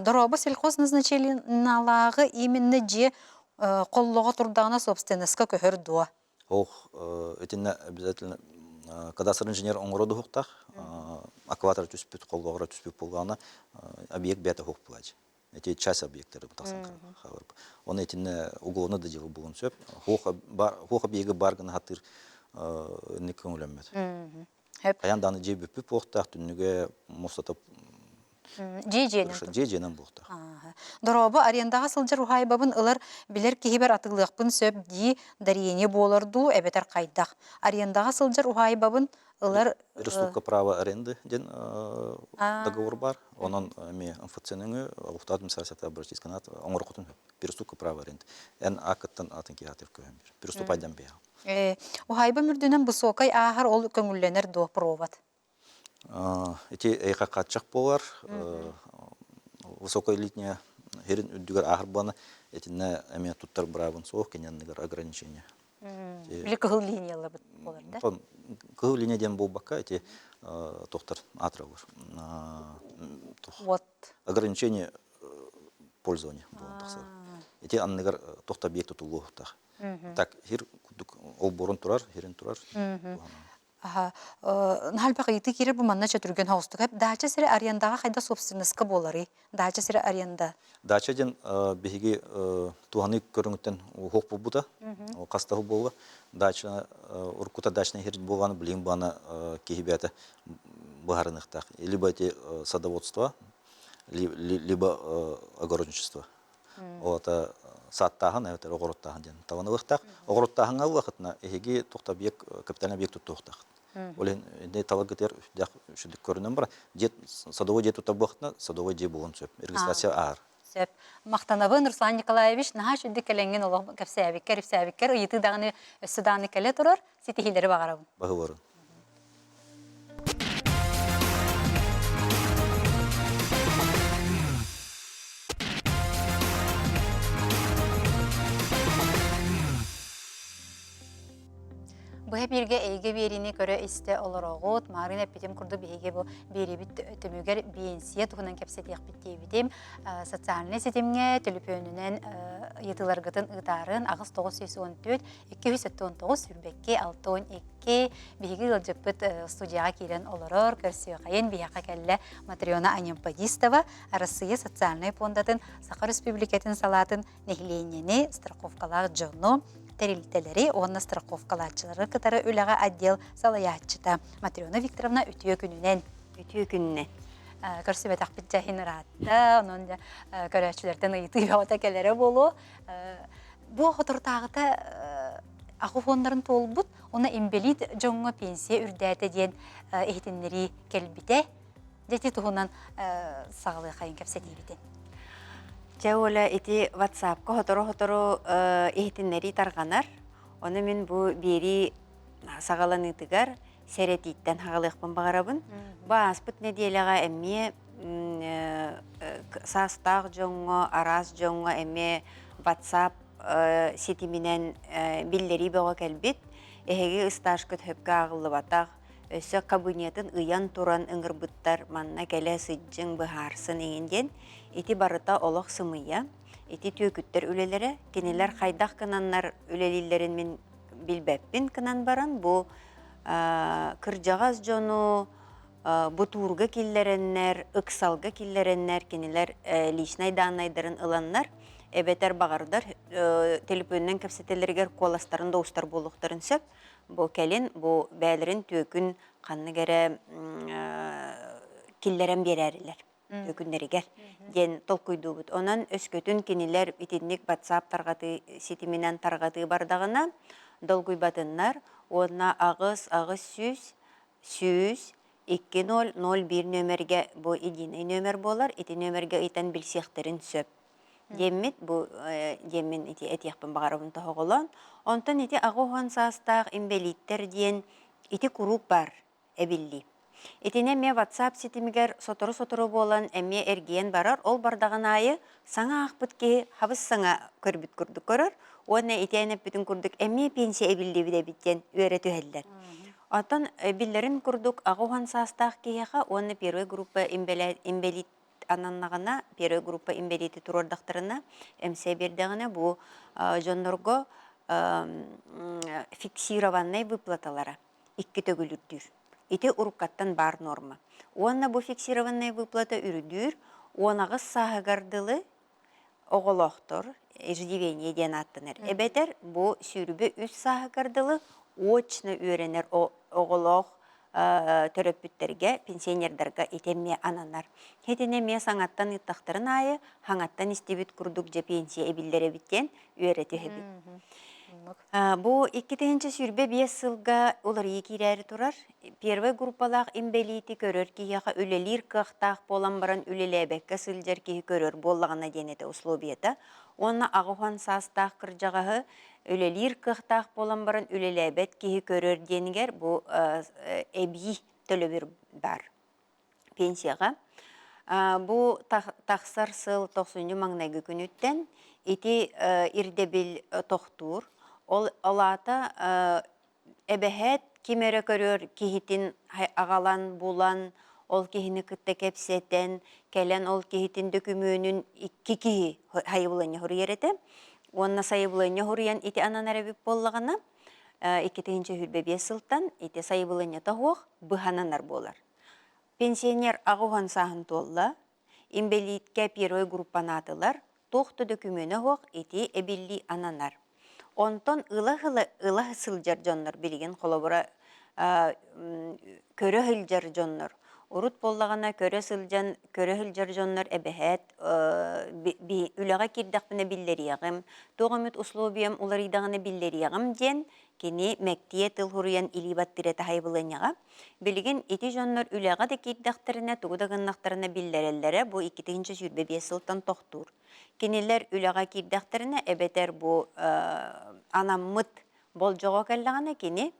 Speaker 1: Дұрабы сельхоз назначениялағы именно же қоллығы тұрдағына собственностқа көхір дуа.
Speaker 4: Өтіне обязательно кадастр инженер оңғыроды хоқтақ, акватор түспет, қолғағыра түспет болғаны объект бәті хоқ бұлады. Эти часть объекттері бұтақсан қағыр. Оны өтіне уголовны да делу болғын сөп. Хоқ объегі барғын хаттыр не көңілемеді. Қаянданы жей бүпіп оқтақ, түнніге мұстатып Жейженен бұқты.
Speaker 1: Дұрабы арендаға сылжыр ұхайбабын ұлар білер кейбір атылықпын сөп дей дариене болырду әбетер қайдақ. Арендаға сылжыр ұхайбабын ұлар...
Speaker 4: Республика право аренды ден договор бар. Onun МФЦ-нің ұқтадым сәрсеті обратись канат оңыр құтын переступка право аренды. Ән ақыттан атын кейатыр көмір. Переступайдан бея.
Speaker 1: Ұхайба мүрдінен бұсоқай ағыр ол көңілленер до проват.
Speaker 4: Эти эйқа қатшақ болар, высокоэлитния херин үддігер ағыр баны, этіне әме тұттар бұрабын соқ, кененнігер ограничения.
Speaker 1: Білі күхіл линиялы болар, да?
Speaker 4: Күхіл линияден бол баққа, эти тоқтар атырауыр. Ограничение пользования болан тақсар. Эти аннығер тоқта объекті тұлғы ұқтақ. Так, хер ол борын тұрар, херин тұрар.
Speaker 1: Нахалбақ еті керер бұл манна чатүрген хаустық. Дача сірі арендаға қайда собственностқа болары? Дача сірі аренда?
Speaker 4: Дача ден бігеге туғаны көріңіттен хоқ бұл бұда, қастағы болға. Дача, ұрқыта дачна херд болғаны білейін бана кейбәті бұғарынықтақ. Либо эти садоводство, либо огородничество. Олата саттағын, әветтер оғыроттағын ден. Таваны ұқтақ. Оғыроттағын алы вақытына әйге тоқта объект, капитальный объект тұтты ұқтақ. Олен не талағытер үшілдік көрінен бар. Садовой де тұтта бұқтына, садовой де болын сөп. Регистрация ағыр.
Speaker 1: Сөп. Мақтанабын Руслан Николаевич, наға жүдді кәленген олық кәпсәбіккер, ұйты дағыны өсі дағыны кәлі тұрар, сетихилері бағарабын.
Speaker 4: Бағы барын.
Speaker 1: Быһа бирге эйге берини көрө исте олорогут, Марина питем курду бейге бу берибит төмөгер бенсия тухунан кепсетиях биттебитим. Социальный сетимге телефонунан йытыларгытын ытарын агыс 914 279 сүрбекке 612 биги ылжыппыт студияга кирен олорор көрсөкайын бияка келле Матриона Анемпадистова Россия социальный фондатын Саха Республикатын салатын нехленени страховкалар жону терилтелери, онна страховкаларчылары кытары үләгә отдел салаятчыта. Матриона Викторовна үтüе күнүнен.
Speaker 5: Үтüе күнүнен.
Speaker 1: Көрсөбет акбит жахин ратта, онун көрәчләрдән ыйты яута келәре болу. Бу хотуртагыта аху фондарын толбут, оны имбелит жоңго пенсия үрдәте ден эхтиннери келбите. Дети туһунан сагылы кайын кепсетибитен.
Speaker 5: Жаула ити WhatsApp-ка хоторо эхтиннери тарганар. Оны мен бу бери сагаланыдыгар серетиттен хагалыкпын багарабын. Бааспыт неделяга эмме састаг жоңго, арас жоңго эмме WhatsApp сетиминен биллери бого келбит. Эһеге стажкыт хөпкө агылы батак. Өсө кабинетін ыян туран ыңырбыттар манна келе сыджың быхарсын еңден. Ити барыта олық сымыя. Ити түйөкүттер үлелері. Кенелер қайдақ кынаннар үлелилерін мен билбеппин кынан баран. Бу кыржағаз жону, бутурга киллереннер, ыксалга киллереннер, кенелер личнай данайдарын ыланнар. Эбетер бағардар телефоннан кепсетелергер коластарын доустар болуқтарын сөп. Бу келин, бу бәлерин түйөкүн қанны кере киллерен берәрілер. Түйөкүннерігер. Ден толкуйду бұд. Онан өскөтін кенелер итинник WhatsApp тарғаты, сетименен тарғаты бардағына долгуйбатыннар. Онна ағыз сүз 2001 нөмерге бу единый нөмер болар. Ити нөмерге итен білсектерін сөп. Деммит бу деммин ити этияқпын бағарабын тоғылан. Онтан ити ағуған састақ имбелиттер ден ити курук бар әбілли. Итине ме WhatsApp сетимигер сотору болан әме әрген барар. Ол бардағын айы саңа ақпыт ке хабыз саңа көрбіт күрдік көрір. Оны ити әнеп бүтін күрдік әме пенсия әбілли біде біттен өре түйелдер. Онтан биллерін күрдік ағуған састақ кейеға оны первый группа имбелит ананнағына, первый группа имбелиті турордақтарына әмсе бердіғіне бұл жонларға фиксированный выплаталары 2 төгілірдір. Ити уруккаттан бар норма. Онна бұл фиксированный выплата үрдір, онағыз сағығардылы оғылоқтыр, иждивение ден аттыныр. Әбетер бұл сүрібі үз сағығардылы очны өренер оғылоқ төрөпүттерге, пенсионердерге итемме ананар. Хетине ме саңаттан ыттақтарын айы, хаңаттан истебит күрдік же пенсия эбиллері біттен үйереті хебит. Бу 2-нче сүрбе 5 сылга олар екирәри турар. Первый группалақ имбелити көрөр кияға үлелер қақтақ болан баран үлелебекке сылжар киі көрөр боллағына денеті условиета. Онна ағуған састақ кыржағағы үлелер қақтақ болан баран үлелебет киі көрөр денгер бу әбей төлөбір бар пенсияға. Бу тақсар сыл 90 маңнайғы күніттен ити ирдебіл тоқтур. Ол алата әбәхәт кемері көрөр кихитин ағалан булан, ол кихини кытта кепсетен, кәлен ол кихитин дөкүмөнүн 2 кихи хайыбылыны хұрыереті. Онна сайыбылыны хұрыян ити ананарабип боллағына 2-нче хүрбе 5 сылтан ити сайыбылыны тағуақ бұхананар болар. Пенсионер ағуған сағын толла, имбелитке первой группанатылар, тоқты дөкүмөні хоқ ити әбилли ананар. Онтон ылах сылжар жоннор билген қолабыра көрі хылжар жоннор. Урут боллағана көрі хылжар жоннор әбәхәт үліға кирдақпына биллері яғым. Тоғамет условиям улар идағына биллері яғым ден кені мәктие тыл хұрыян илибаттыреті хайбылын яға. Білген ити жоннор үліға да кирдақтарына туғыдағыннақтарына биллерелері бұ 2-нче сүрбе 5 сылтан тоқтур. Кенелер үліға кирдақтарына әбетер бұ анаммыт бол жоға кәллағана кені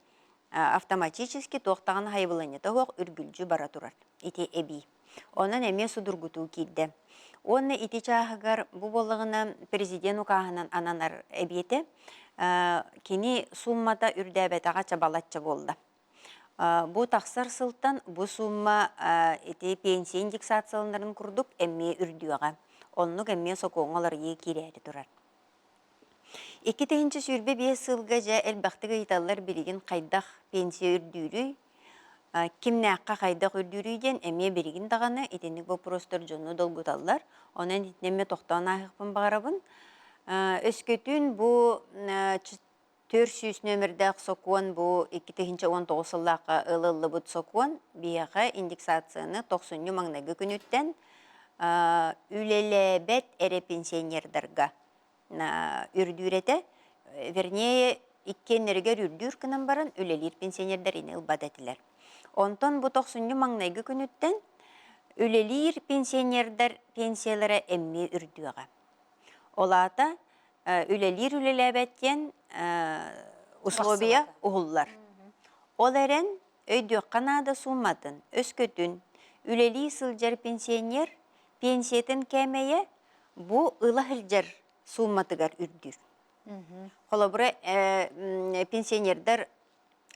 Speaker 5: автоматически тоқтаған хайбылыны тоғық үргүлжі бара турар. Ити әбей. Онын әме судургуту кирді. Оны ити чағығар бұ болығына президент ұқағынан ананар әбеті Kini summata ürdäbetaga çabalatça bolda. Bu taqsar sıltan bu summa iti pensiya indeksasiyalarını kurduk emmi ürdüğe. Onluk emmi sokoğalar iyi kireydi durar. 2. sürbe 5 yılgaca elbaqtı gıytallar birigin qaydaq pensiya ürdüğü. Kim naqqa qaydaq ürdüğüden emmi birigin dağını itinik bu prostor jonu dolgutallar. Onun itnemme toqtan ahıqpın bağırabın. Öskөtün bu 400 nömірдәq sokuan bu 2019 yıllaqa ılıllı bu sokuan biyaqa indeksasiyonu 90 mangnaga günütten ülelebet ere pensionerdarga ürdürete verniye ikkenlerger ürdür kınan baran ülelir pensionerder ine ılbad etiler. Ondan bu 90 mangnaga günütten ülelir pensionerder pensiyalara emmi ürdüğe. Olata ülelir ülelebetken условия uğullar. Olaren öydü kanada summadın, öskötün, üleli sılcar pensioner, pensiyetin kemeye bu ılahılcar summatıgar ürdür. Kolabura pensionerler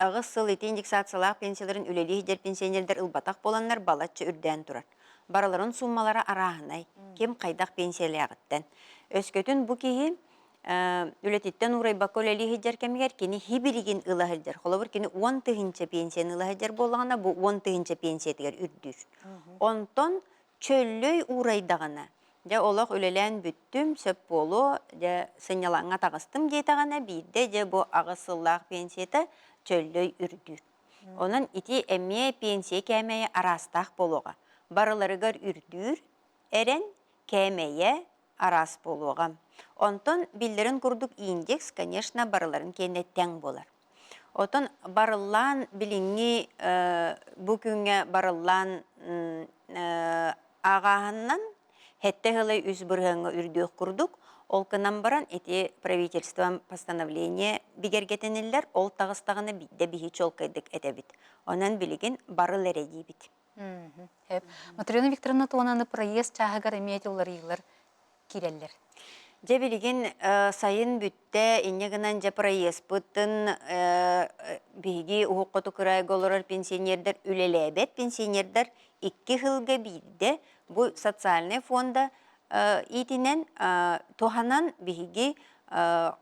Speaker 5: ağız sıl eti indeksasiyalar pensiyaların üleli hıcar pensionerler ılbatak bolanlar balatça ürden durar. Baraların summalara arağınay, kim qaydaq pensiyaliyağıttan. Öskötün bu kihi ületitten uğray bakı üleli hıcar kemiger kini hibirigin ıla hıcar. Kolabur kini 10 tığınca pensiyan ıla hıcar bolağına bu 10 tığınca pensiyetiger ürdür. Ondan çöllöy uğraydağına. De olaq ülelen büttüm, söp bolu, de sınyalanğa tağыстım deytağına bir de bu ağısıllaq pensiyete çöllöy ürdür. Onun iti emmiye pensiye kemeye arastaq boluğa. Barılarıgar ürdür, eren kemeye aras boluğa. Ondan billerin kurduk indeks, конечно, barıların kendine ten bolar. Ondan barılan bilingi bugüne barılan ağağından hette hılay üz bırhığına ürdüğü kurduk. Olkınan baran eti правительством постановление bigergeteniller ol tağıstağını de bir hiç olkaydık edebit. Onun biligin barıl eredi bit.
Speaker 1: Hep. Матрена Викторовна туананы проезд чағығар әмет олар иғылар киреллер.
Speaker 5: Je biligin sayın bütte inneginen je проезд bütten bigi uhuqqatu kıray golorar pensionerler ülelebet pensionerler 2 yılga birde bu sosyalne fonda itinen tohanan bigi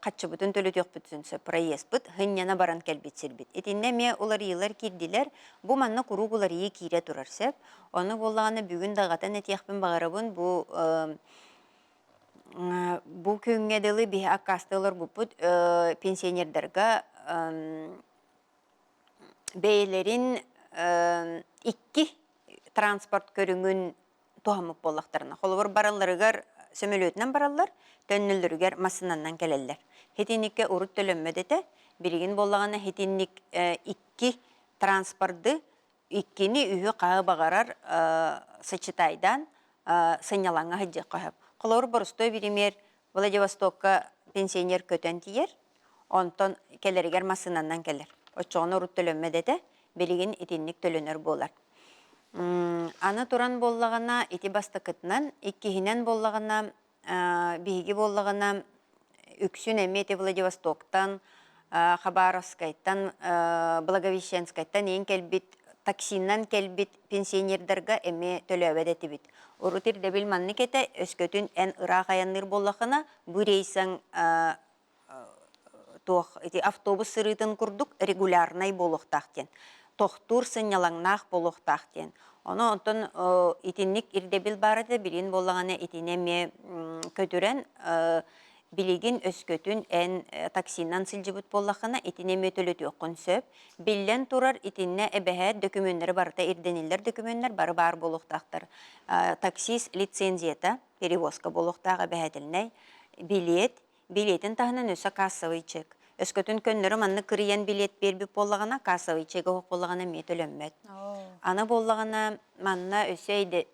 Speaker 5: kaçı bütün tölütüyok bütünse проезд büt hınyana baran kelbetsir bit. Etinne me olar yıllar kirdiler bu manna kurugular iyi kire turar sep. Onu bollağını bugün dağatan etiyakpın bağırabın bu küngedeği bir akastılar bu put pensionerlerge beylerin 2 transport körüngün tohamık bollaklarına. Kolubur barallarıgar sömülüyütünden barallar, tönülürüger masınandan gelirler. Hetinik'e urut dölönmedete, birigin bollağına hetinik 2 transportu 2'ni ühü qağı bağarar sıçıtaydan sınyalanğa hıcı qoyab. Kolor borstoy birimer Vladivostokka pensioner kötön tiyer. Ondan keleriger masınandan keler. Oçoğunu urut dölönmedete, birigin itinlik dölönür bolar. Anı turan bollağına iti bastıkıtынан, ikkihinen bollağına, bihigi bollağına üksün emeti Vladivostok'tan, Khabarovsk'tan, Blagovещенsk'tan en kelbit, taksinden kelbit pensionerlerge emme tölöbet bit. Urutir de bilmanlık ete öskötün en ırak ayanlar bollağına bu reysen avtobus sırıtın kurduk regularnay boluqtaqten. Tohtur sınyalanaq boluqtaqten. Onu ondan itinlik irdebil barada bilin bollağına itineme kötüren biligin öskötün en taksinden silcibut bollağına itineme tölötü okun söp. Billen turar itinne ebehe dökümenleri barda irdeniller dökümenler bar boluqtaqtar. Taksis lisenziyeta, перевозка boluqtağı ebehetilney. Biletin tahının öse kassavı çek. Öskötün könleri manlı kırıyan bilet berbip bollağına kassavı çek oğuk bollağına met ölönmet. Ana bollağına manna öseydi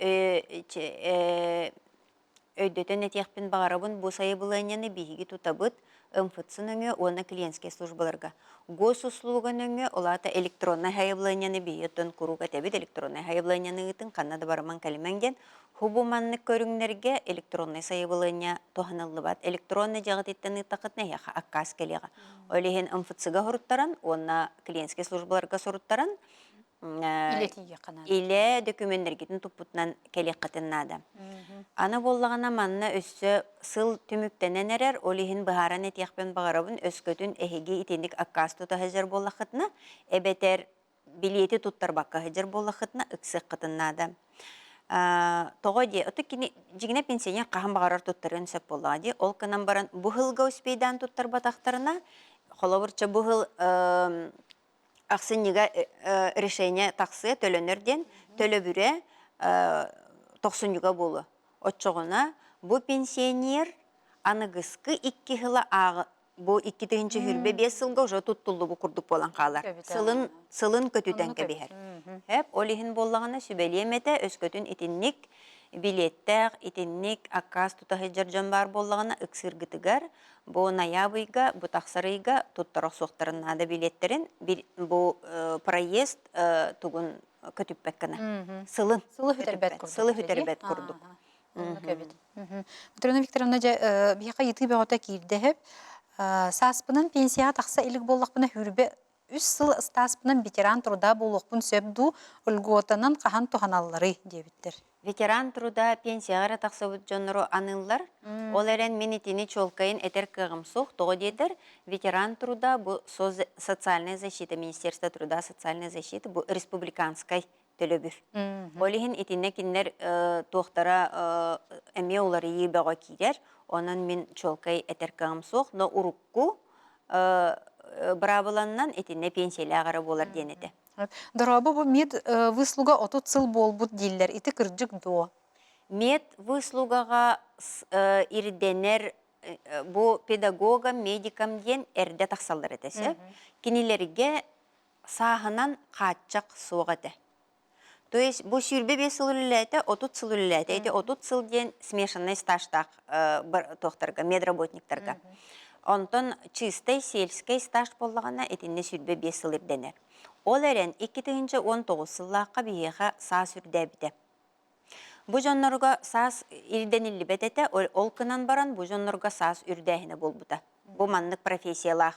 Speaker 5: өйдөтен этехпин бағарабын бу сайыбыланияны биһиги тутабыт МФЦ өңө оны клиентские службаларга. Госуслуган өңө олата электронный хайыбыланияны биһиттен куруга тебит электронный хайыбыланияны ытын каннада бараман калимеңден хубуманны көрүңнерге электронный сайыбылания тоханаллыбат. Электронный жагытыттан ытакытна яха аккас келега. Олехен МФЦга хуруттаран, оны клиентские службаларга суруттаран,
Speaker 1: Илетиге канат.
Speaker 5: иле документтергитин туппутнан келек катыннада. Аны боллагана манна өссө сыл түмүктенен эрер, олихин бахаран этияқпен бағарабын өскөтүн эхиги итинник аккас тута хажар боллахытна, эбетер билети туттар бакка хажар боллахытна ыксык катыннада. Тоғоди, оты жигіне пенсионер қахан бағарар туттарын сөп боллади. Ол кынан баран бұхылға өспейдан туттар батақтарына, холовырча бұхыл ақсынниға решение тақсы төлөнерден төлі бүре 90-ға болу. Отчоғына, бұ пенсионер анығысқы 2 хыла ағы, бұ 2-тігінші хүрбе 5 сылға ұжа тұттылы бұ күрдік болан қалар. Сылын көтүтен кәбігер. Әп, олихин боллағына сүбелеметі өскөтін итинник, билеттәқ, итинник, аккас тұтағы жаржан бар боллағына үксіргітігер, бұ наябыйға, бұ тақсарыйға тұттарақ соқтарынада билеттерін, бұ проезд тұғын көтіппәккіні. Сылын хүтербет күрдік.
Speaker 1: Матрена Викторовна, бияқа еті бәғота кейірдәіп, саспынан пенсияға тақса илік боллақпына хүрбе 3 сыл стаспынан ветеран труда болуқпын сөбду үлготанан қахан туханаллары дебіттер.
Speaker 5: Ветеран труда пенсияға тақсабыт жоныру анылар, ол әрен менетini чолкайын әтер кығымсуқ тоғы дедір. Ветеран труда бұл социальная защита, Министерство труда социальная защита, бұл республиканскай төлөбір. Олихин итинне кинлер тоқтара әме олары ебеға кейдер, онын мен чолкай әтер кығымсуқ, но урукку брабыланнан этинне пенсиялы ағары болар денеді.
Speaker 1: Дорабы бұл мед выслуга отут сыл болбут диллер, ити кырджык до.
Speaker 5: Мед выслугаға ирденер бұл педагога, медикам ден әрде тақсалдар етесі. Кинилерге сағынан қатчақ соғады. То есть бұл сүрбе 5 сыл үліләті, 30 сыл үліләті. 30 сыл ден смешанный стажтақ тоқтарға, медработниктарға. Онтон чистай сельскай стаж боллағана етінне сүрбе 5 сыл ирденер. Ол әрен 2019 сыллаққа бейеға саас үрдәбіді. Бұ жонларға саас ирденілі бәтеті, ол кынан баран бұ жонларға саас үрдәхіне бол бұда. Бұ маннық профессиялақ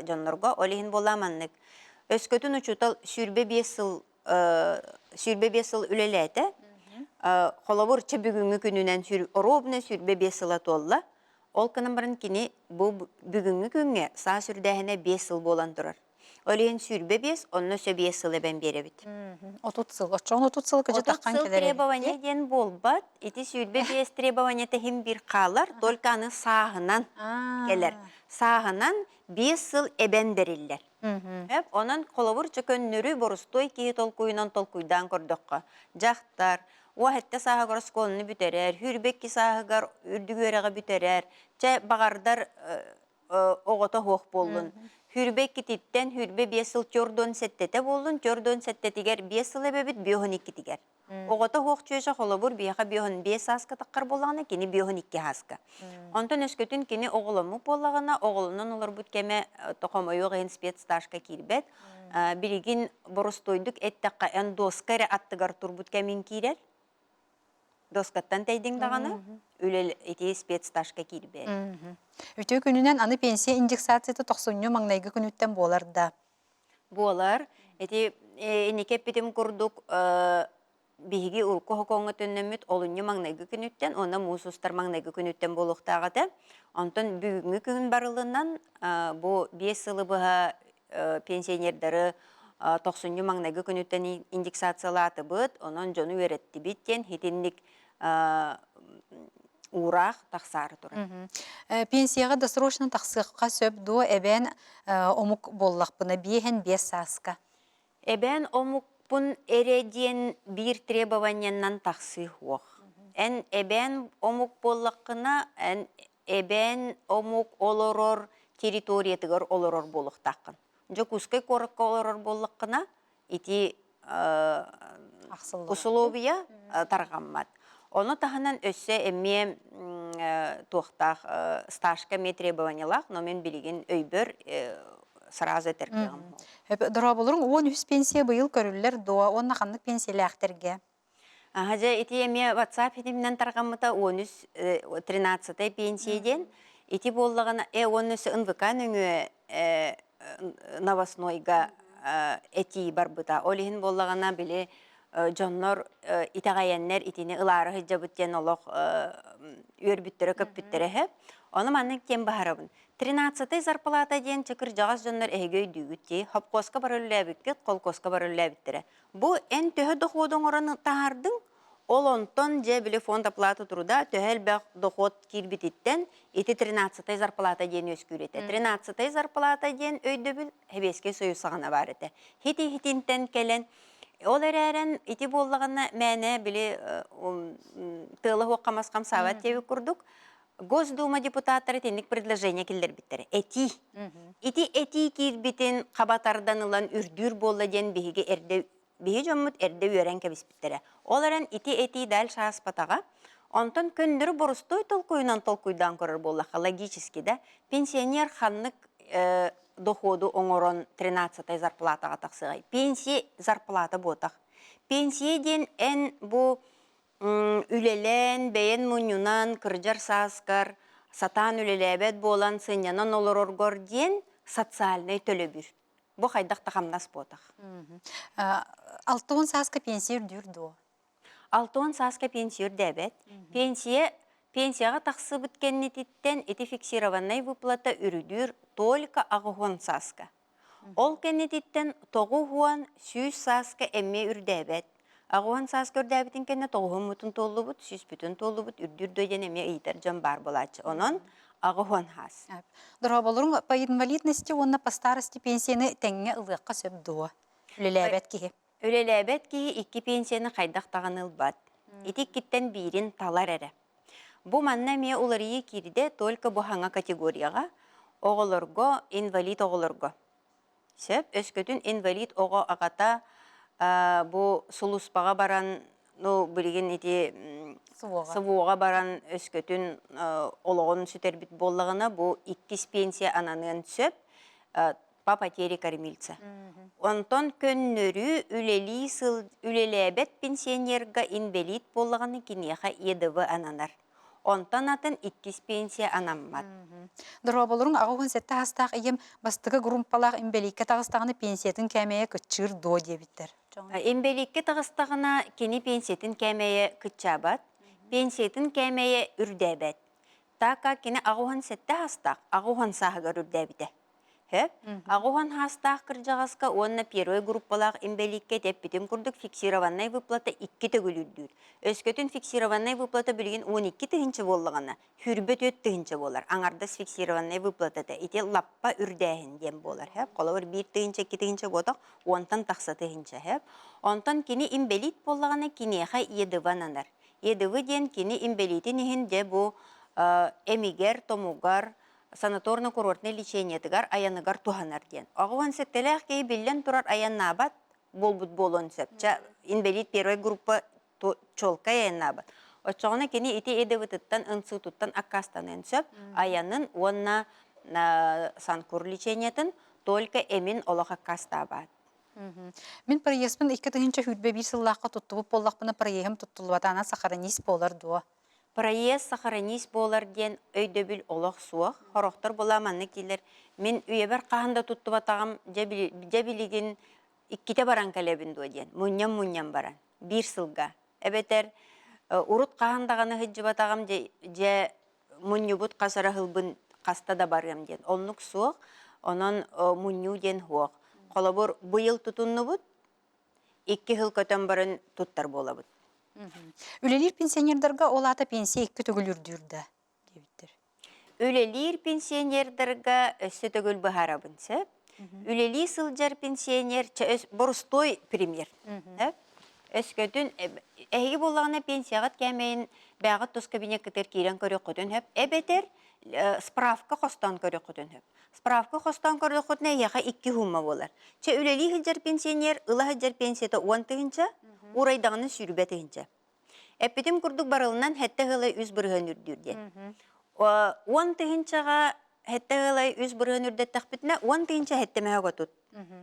Speaker 5: жонларға, олығын бола маннық. Өскөтін ұчутал сүрбе 5 сыл үлеләті, қолабыр чы бүгінгі күнінен оробына сүрбе 5 сыла толла. Ол кынан баран кені бұ бүгінгі күнге саас үрдәхіне 5 сыл болан тұрар. Олейін сүрбе 5, онны сө 5 сылы бән беребіт.
Speaker 1: 30 сыл, отчоғын 30 сыл кәжі таққан
Speaker 5: 30 сыл требования ден болбат, еті сүрбе 5 требования тәхім бір қалар, только аны сағынан келер. Сағынан 5 сыл әбәндерілер. Онын қолавыр чөкөн нүрі борыстой кейі толкуйынан толкуйдан көрдіққа. Жақтар, уақытта сағы ғырысқолыны бүтерер, хүрбекки сағығар үрдігөріға бүтерер, чә бағардар оғыта хоқ болын. Хүрбек кититтен хүрбе 5 сыл чордон сеттете болын, чордон сеттетигер 5 сыл эбебит биохоник китигер. Оғыта хоқ чөйші қолабыр бияға биохон 5 аска таққар болағына, кені биохоник 2 аска. Онтан өскөтін кені оғылымы болағына, оғылынан олар бүткеме тоқамайы оғын спецстажка кирбет. Бірігін борыстойдық әттаққа ән доскары аттығар тұр бүткемін кирер. Доскаттан тәйдің дағаны, өлел әте спецстажка кирбет.
Speaker 1: Өте күнінен аны пенсия индексацияты 90 маңнайғы күніттен болар да.
Speaker 5: Болар. Әте енекеп бітім күрдік бігі ұрқы хоқоңы түннемет олынны маңнайғы күніттен, оны мұсустар маңнайғы күніттен болуқтағады. Онтан бүгінгі күн барылынан бұл 5 сылы бұға пенсионердері 90 маңнайғы күніттен индексациялаты бұд, онын жону өретті біттен, хетінлік урақ тақсары тұры.
Speaker 1: Пенсияға досрочно тақсыққа сөп до әбән омук боллақпына бейхен 5 саска.
Speaker 5: Әбән омукпын эреден бір требованияннан тақсы хоқ. Ән әбән омук боллаққына, әбән омук олорор территориятығыр олорор болықтаққын. Жок ұскай қорыққа олорор боллаққына, ити условия тарғаммат. Оны таһынан өссө эмме туохтах стажка требованиялах, но мен билигин өйбөр сразу теркегем.
Speaker 1: Дора болурун 13 пенсия быйыл көрүллер дуа, онна ханнык пенсиялахтерге.
Speaker 5: Хажа ити эме WhatsApp хитимнен таргаммыта 13 пенсияден ити боллагана 13 НВК нөңө новостнойга эти барбыта. Олихин боллагана биле жоннор итагаяннер итини ылары хыджабыттен олох өрбүттөрө көппүттөрө хеп. Оны маннык тем бахарабын. 13 зарплата ден чыкыр жагас жоннор эгөй дүгүтти, хопкоска барыллабыккет, колкоска барыллабыттыра. Бу эн төһө доходун ораны тахардың, ол онтон же биле фонд оплата труда төһел бак доход кирбититтен ити 13 зарплата ден өскүрете. 13 зарплата ден өйдөбүл хебеске союсагана бар эте. Хитинтен келен ол эререн ити боллагана мәне биле тылы хоккамаскам сават теби курдук. Госдума депутаттары тенник предложение келдер биттер. Эти кирбитин кабатардан ылан үрдүр болла ден биһиге эрде биһи жоммут эрде үйрен кебис биттере. Оларан эти дал шааспатага онтон көндүр борустой толкуйдан көрөр боллаха логически да пенсионер ханнык доходу оңорон 13 зарплатага таксыгай. Пенсия зарплата ботак. Пенсия ден эн бу үлелен, бейен мунюнан, кыржар саскар, сатан үлелебет болан сынянан олороргор ден социальный төлөбүр. Бу хайдак тахамнас ботак.
Speaker 1: 6 саска пенсия үрдүрдү.
Speaker 5: 6 саска пенсия үрдәбет. Пенсияга таксы биткеннититтен эти фиксированный выплата үрдүр только агуон саска. Ол кеннититтен 9 100 саска эмме үрдәбет. Агуан сас көрдәбитин кенне 9 мутун толлубут, 100 бүтүн толлубут, үрдүрдө женеме ыйтар жан бар болачы. Онон агуан хас.
Speaker 1: Дора болурун по инвалидности онна по старости пенсияны теңге ылыкка сөбдү. Үлелебет ки.
Speaker 5: Үлелебет ки 2 пенсияны кайдак таганылбат. Итик киттен бирин талар эре. Бу манна ме уларыйы кирде только бу хаңа категорияга оголорго, инвалид оголорго. Сөп өскөтүн инвалид ого агата бу сулуспага баран, билген ити сывуга баран өскөтүн ологон сүтербит боллагына бу 2 пенсия ананын сөп по потере кормильца. Онтон көннөрү үлелебет пенсионерга инвалид боллаганы кинеха ЕДВ ананар. Онтон атын 2 пенсия анаммат.
Speaker 1: Дора болурун агуын сетте хастак ийем бастыгы группалак имбеликке тагыстагыны пенсиятын кәмeye кычыр до дебиттер.
Speaker 5: Имбеликке тагыстагына кени пенсиятын кәмeye кычабат, пенсиятын кәмeye үрдәбет. Така кени агуын сетте хастак, агуын сахыгар үрдәбите. Агуын хастак кыржагаска онна первый группалак имбеликке деп битим курдук фиксированный выплата 2 төгүлүрдүр. Өскөтүн фиксированный выплата билген 12 тыгынчы боллагана, хүрбөт 4 тыгынчы болар. Аңардас фиксированный выплатада ите лаппа үрдәһин дем болар. Колор 1 тыгынчы 2 тыгынчы бодак, онтан такса тыгынчы. Онтан кини имбелит боллагана кинеха едывананар. Едывы ден кини имбелитин ихин де бу эмигер, томугар, санаторно-курортный лечение тыгар аяныгар туханар ден. Агуан сеттелех кей биллен турар аяннабат болбут болон сепча инвалид первой группа чолка аяннабат. Очоғына кені ити едевытыттан ынсытыттан аккастанын сөп аянын онна санкур лечениятын только эмин олоқ аккастабат.
Speaker 1: Мен проеспін 2-тігінші хүлбе 1 сыллаққа тұттыбып боллақпына проехім тұттылуатана сахаранист болар дуа.
Speaker 5: Проезд сахаранист болар ден өйдөбіл олық суық. Хорохтар боламанны келер. Мен үйебер қағында тұттып атағам жабилеген 2-те баран кәлебін дуа ден. Мұням баран. 1 сылға. Әбетер урут қағындағаны хыджып атағам же мұнюбут қасара хылбын қаста да барым ден. Олнық суық, онан мұню ден хуақ. Қолабыр бұйыл тұтынны бұд, 2 хыл көтен барын тұттар бола бұд.
Speaker 1: Үлелер пенсионердарға олата пенсия 2 төгілүрдүрді.
Speaker 5: Үлелер пенсионердарға өсі төгіл бұхарабын сөп. Үлелер сылжар пенсионер, бұрыстой премьер. Өскөтін, әйгі болағына пенсияғат кәмейін бәғат тұс кабинет кітер кейлен көрі құтын хөп. Әбетер справка қостан көрі құтын хөп. Справка қостан көрі құтын әйіға 2 хумма болар. Үлелер сылжар пенсионер, ұла сылжар пенсияты 10 тығынша, урайдағының сүрбе тығынша. Эппитим курдук барылынан хетте хылай үз бырыгын үрдүрден. 10 тыгынчаға хетте хылай үз бырыгын үрдеттәхпитне 10 тыгынча хетте мәһәк отут.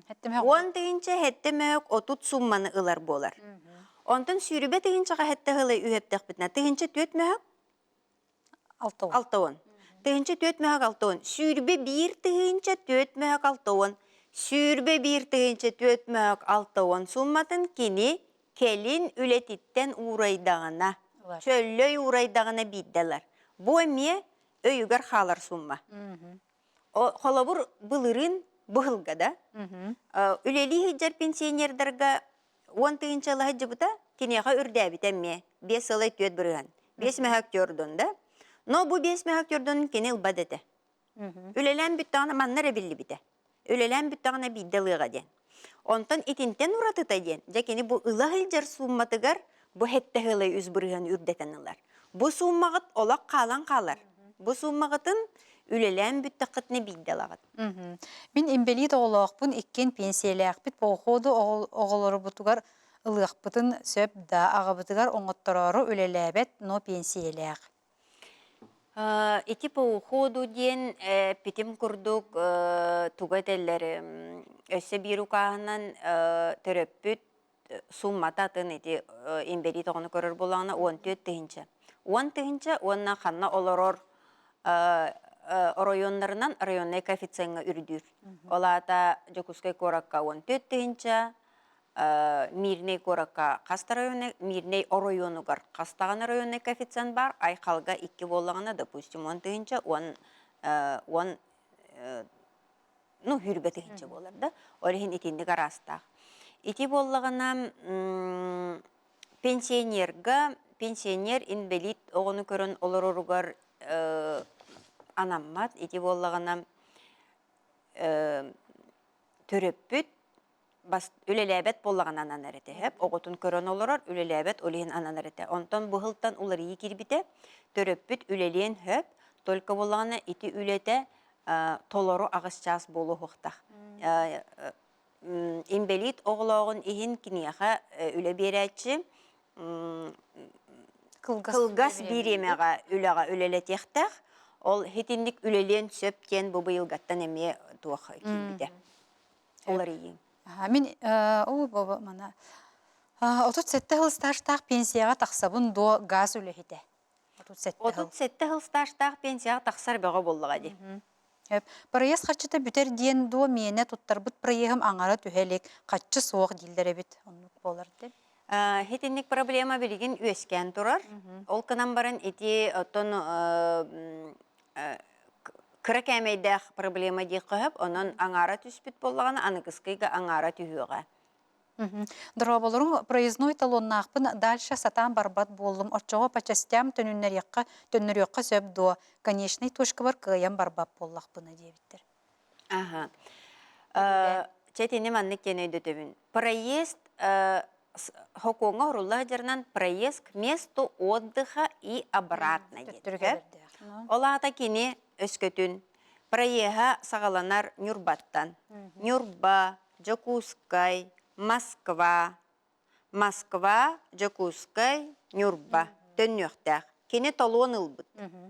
Speaker 1: Хеттеме
Speaker 5: 10 тыгынча хетте мәһәк отут сумманы ылар болар. Онтон сүйрүбе тыгынчаға хетте хылай үһептәхпитне тыгынча төт мәһәк
Speaker 1: алтау.
Speaker 5: алтауын. Тыгынча төт мәһәк алтауын. Сүйрүбе бир тыгынча төт мәһәк алтауын. Сүйрбе бир тыгынча төт мәк алтауын сумматын кини келин үлетиттен урайдағына, чөллөй урайдағына бидделер. Бу эме өйүгер халар сумма. Холобур былырын бұғылғада. Үлели хиджар пенсионердарға 10 тыгынчалы хаджыбыта кинеға үрдәбит әмме 5 ылай төт бұрыған. 5 мәхәк төрдон да. Но бу 5 мәхәк төрдон кини ылбад әті. Үлелен бүттағына маннар әбілі біті. Үлелен бүттағына бидделыға ден. Онтан итинтен уратыта ден. Жакені бу ылағыл жар сумматыгар бу хеттәғылай үз бұрыған үрдетенілер. Бу суммағыт олақ қалан қалар. Бу суммағытын үлелен бүттақытны бидделағыт.
Speaker 1: Мен имбелит оғылақпын иккен пенсиялияқпит боғоду оғылары бұтығар ылықпытын сөп да ағабытыгар оңыттырары үлеләбет но пенсиялияқ.
Speaker 5: Ити по уходу ден питим курдук тугат эллери өссө биру каһынан төрөппүт суммататын ити имбери тоғыны көрөр болағына 14 тыгынча. 10 тыгынча онна ханна олорор районнарынан районный коэффициентга үрдүр. Олата Жокускай коракка 14 тыгынча, Мирней коракка Каста районы, Мирней районугар Кастаган районный коэффициент бар, Айхалга 2 боллагына, допустим, 10 тыгынча, 10 ну хүрбе тыгынча болар да. Олехин итиндик арастак. Ити боллагына пенсионер инвалид оғыны көрін олоругар анаммат, ити боллагына төрөппүт үлеләбет боллаган ананарete. Hep оғытын көрін олорар, үлеләбет олейін ананарete. Онтан бұғылтан олар ии кирбите, төрөппүт үлелейін höp, только боллагана ити үлете толору ағыс час болу хоқтақ. Инвалид оғылағын ихин кинияға үле берәтші кылгас биремеға үлеға үлелетектәқ, ол хетіндік үлелен сөптен бұл бұйылғаттан әме туақ кирбите. Олар ии.
Speaker 1: Мен о баба мана отут сетте хыл стажтақ пенсияға тақсабын до газ үлехите.
Speaker 5: Отут сетте хыл стажтақ пенсияға тақсар беға болдыға де.
Speaker 1: Проезд қатшыта бүтер дейін до мені туттар бұт проегім аңара түхелік қатшы соғ дилдері біт болар деп.
Speaker 5: Хетинник проблема білген өскен тұрар. Ол кынан барын еті оттон кырак әмейдәқ проблема дей қығып, онын аңара түспіт болғаны, анықысқыға аңара түхіға.
Speaker 1: Дұраболырың проездной талоннақпын дальше сатан барбат болым. Орчоға пачастям төннеріққа сөп до конечный точка бар кыян барбат боллақпыны дебіттір.
Speaker 5: Чәтені манны кені өдөтөбін. Проезд хокоңа ұрылла жарынан проезд к месту отдыха и обратно деді. Олағата кені өскөтін проеға сағаланар Нюрбаттан. Нюрба, Жокускай, Москва, Жокускай, Нюрба. Төннөқтәқ. Кені талуын ұлбыт.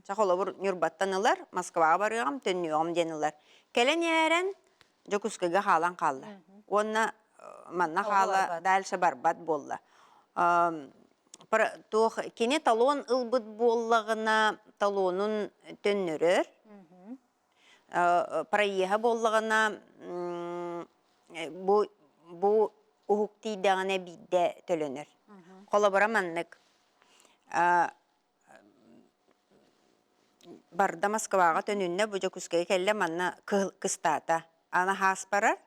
Speaker 5: Чақылы бұр Нюрбаттан ұлар, Москваға барығам, төннөғым ден ұлар. Кәлен әрін Жокускайға қалан қалды. Онна манна қала дәлші барбат болды. Кені талуын ұлбыт боллағына талуынын төннөрөр. Проеға боллағына бұ ұхуқтейдіғіне бейді төлөнір. Қолы бұра маннық. Барда Москваға төнінне бұ Жокускай кәлі манна кыстата. Ана хас барар,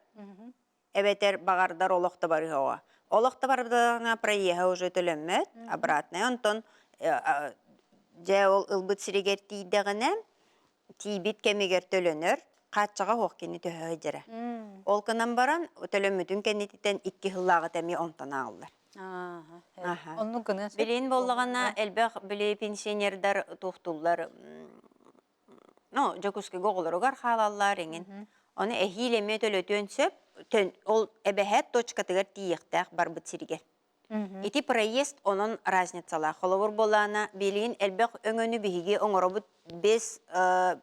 Speaker 5: әбетер бағардар олықты бары оға. Олықты бардағына проеға уже төлөнмет, обратный. Онтон жа ол ұлбыт сірегер тейдіғіне тейбет кәмегер төлөнір, қатшыға хоқкені төхі жәрі. Ол күнан баран, төлөнмүтін кәнететтен 2 ғыллағы тәме онтан ағылар. Білейін болғана, әлбәқ білей пенсионердар тоқтулар, Жокускай гоғылырығар қалалар еңін. Оны әхилеме төлөтөн сөп, ол әбәхәт точкатығар тиектәқ бар бұт сірігер. Ити проезд onun разницала. Холовур болана билин элбек өңөнү биһиги оңоробут без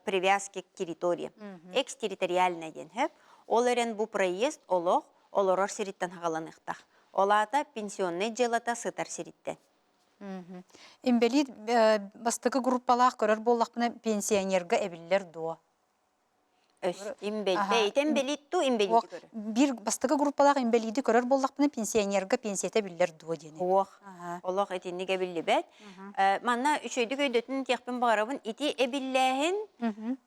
Speaker 5: привязки к территории. Экстерриториальный ден хеп. Ол эрен бу проезд олох олорор сириттен хагаланыктах. Олата пенсионный жылата сытар сириттен.
Speaker 1: Имбелит бастыкы группалах көрөр боллақпына пенсионерга эбиллер дуо.
Speaker 5: Имбелит, имбелит ту имбелит көрөр.
Speaker 1: Bir бастыкы группалах имбелиди көрөр боллақпына пенсионерга пенсията биллер дуо дени.
Speaker 5: Ох, олох этинниге биллибет. Манна үчөйдү көйдөтүн тиякпын багарабын ити эбиллэхин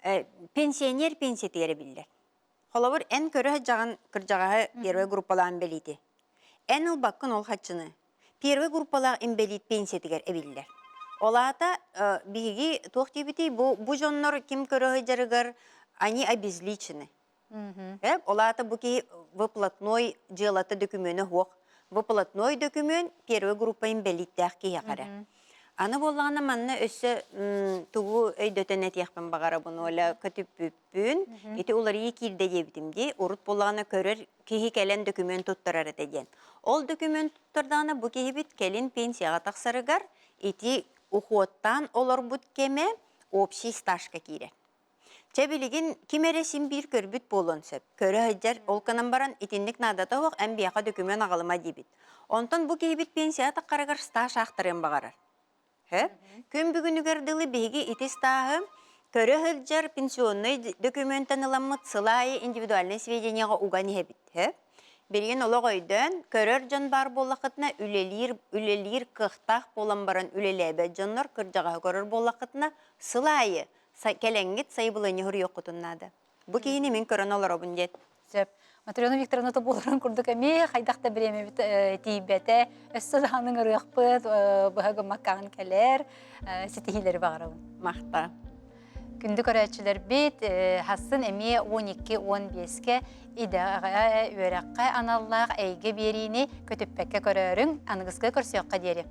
Speaker 5: пенсионер пенсиятыгер биллер. Холовур эн көрө жаган кыржагаһы первый группалаан белити. Эн ылбаккын ол хатчыны. Первый группалаах имбелит пенсиятыгер эбиллер. Олата биги тохтибити бу жоннор ким көрө жарыгар они обезличены. Олата буки выплатной жылата документы хох. Выплатной документ первый группа имбелиттах киякара. Аны боллағына манна өссі тугу өйдөтен әтияқпен бағара бұны ола көтіппүн. Еті олар екілді дебітімде, ұрыт боллағына көрір кейі кәлен документ тұттырар әтеден. Ол документ тұттырдағына бұ кейі біт кәлін пенсияға тақсарығар, еті ұқуаттан олар бұд кеме общий стажка кейрер. Чәбілігін кемересін бір көрбіт болын сөп. Көрі ғыджар олқанан баран итіндік надата оқ әмбияқа документ ағалыма дебіт. Онтан бұ кейі біт пенсияға таққарығар стаж ақтырын бағарар. Күн бүгінігерділі бейгі итистағы көрі ғылжар пенсионный документтен ыламмыт сылайы индивидуальный сведенияға уғаны хәбіт. Берген олы қойдан көрір жан бар болақытына үлелер қықтақ болан баран үлеләбәт жанлар кіржаға көрір болақытына сылайы кәләңгет сайбылыны ғыр еқытыннады. Бұ кейіні мен көрін олар обын дед.
Speaker 1: Матрена Викторовна то боларын күрдік әме, қайдақта біреме тейбәті, өссі дағының ұрықпыт, бұғағы маққағын кәлер, сетігілері бағарауын.
Speaker 5: Мақта.
Speaker 1: Күнді көрәтшілер бет, хасын әме 12-15-ке идаға өрәққа аналлақ әйге берейіне көтіппәкке көрерің, анығызға көрсеуққа дері.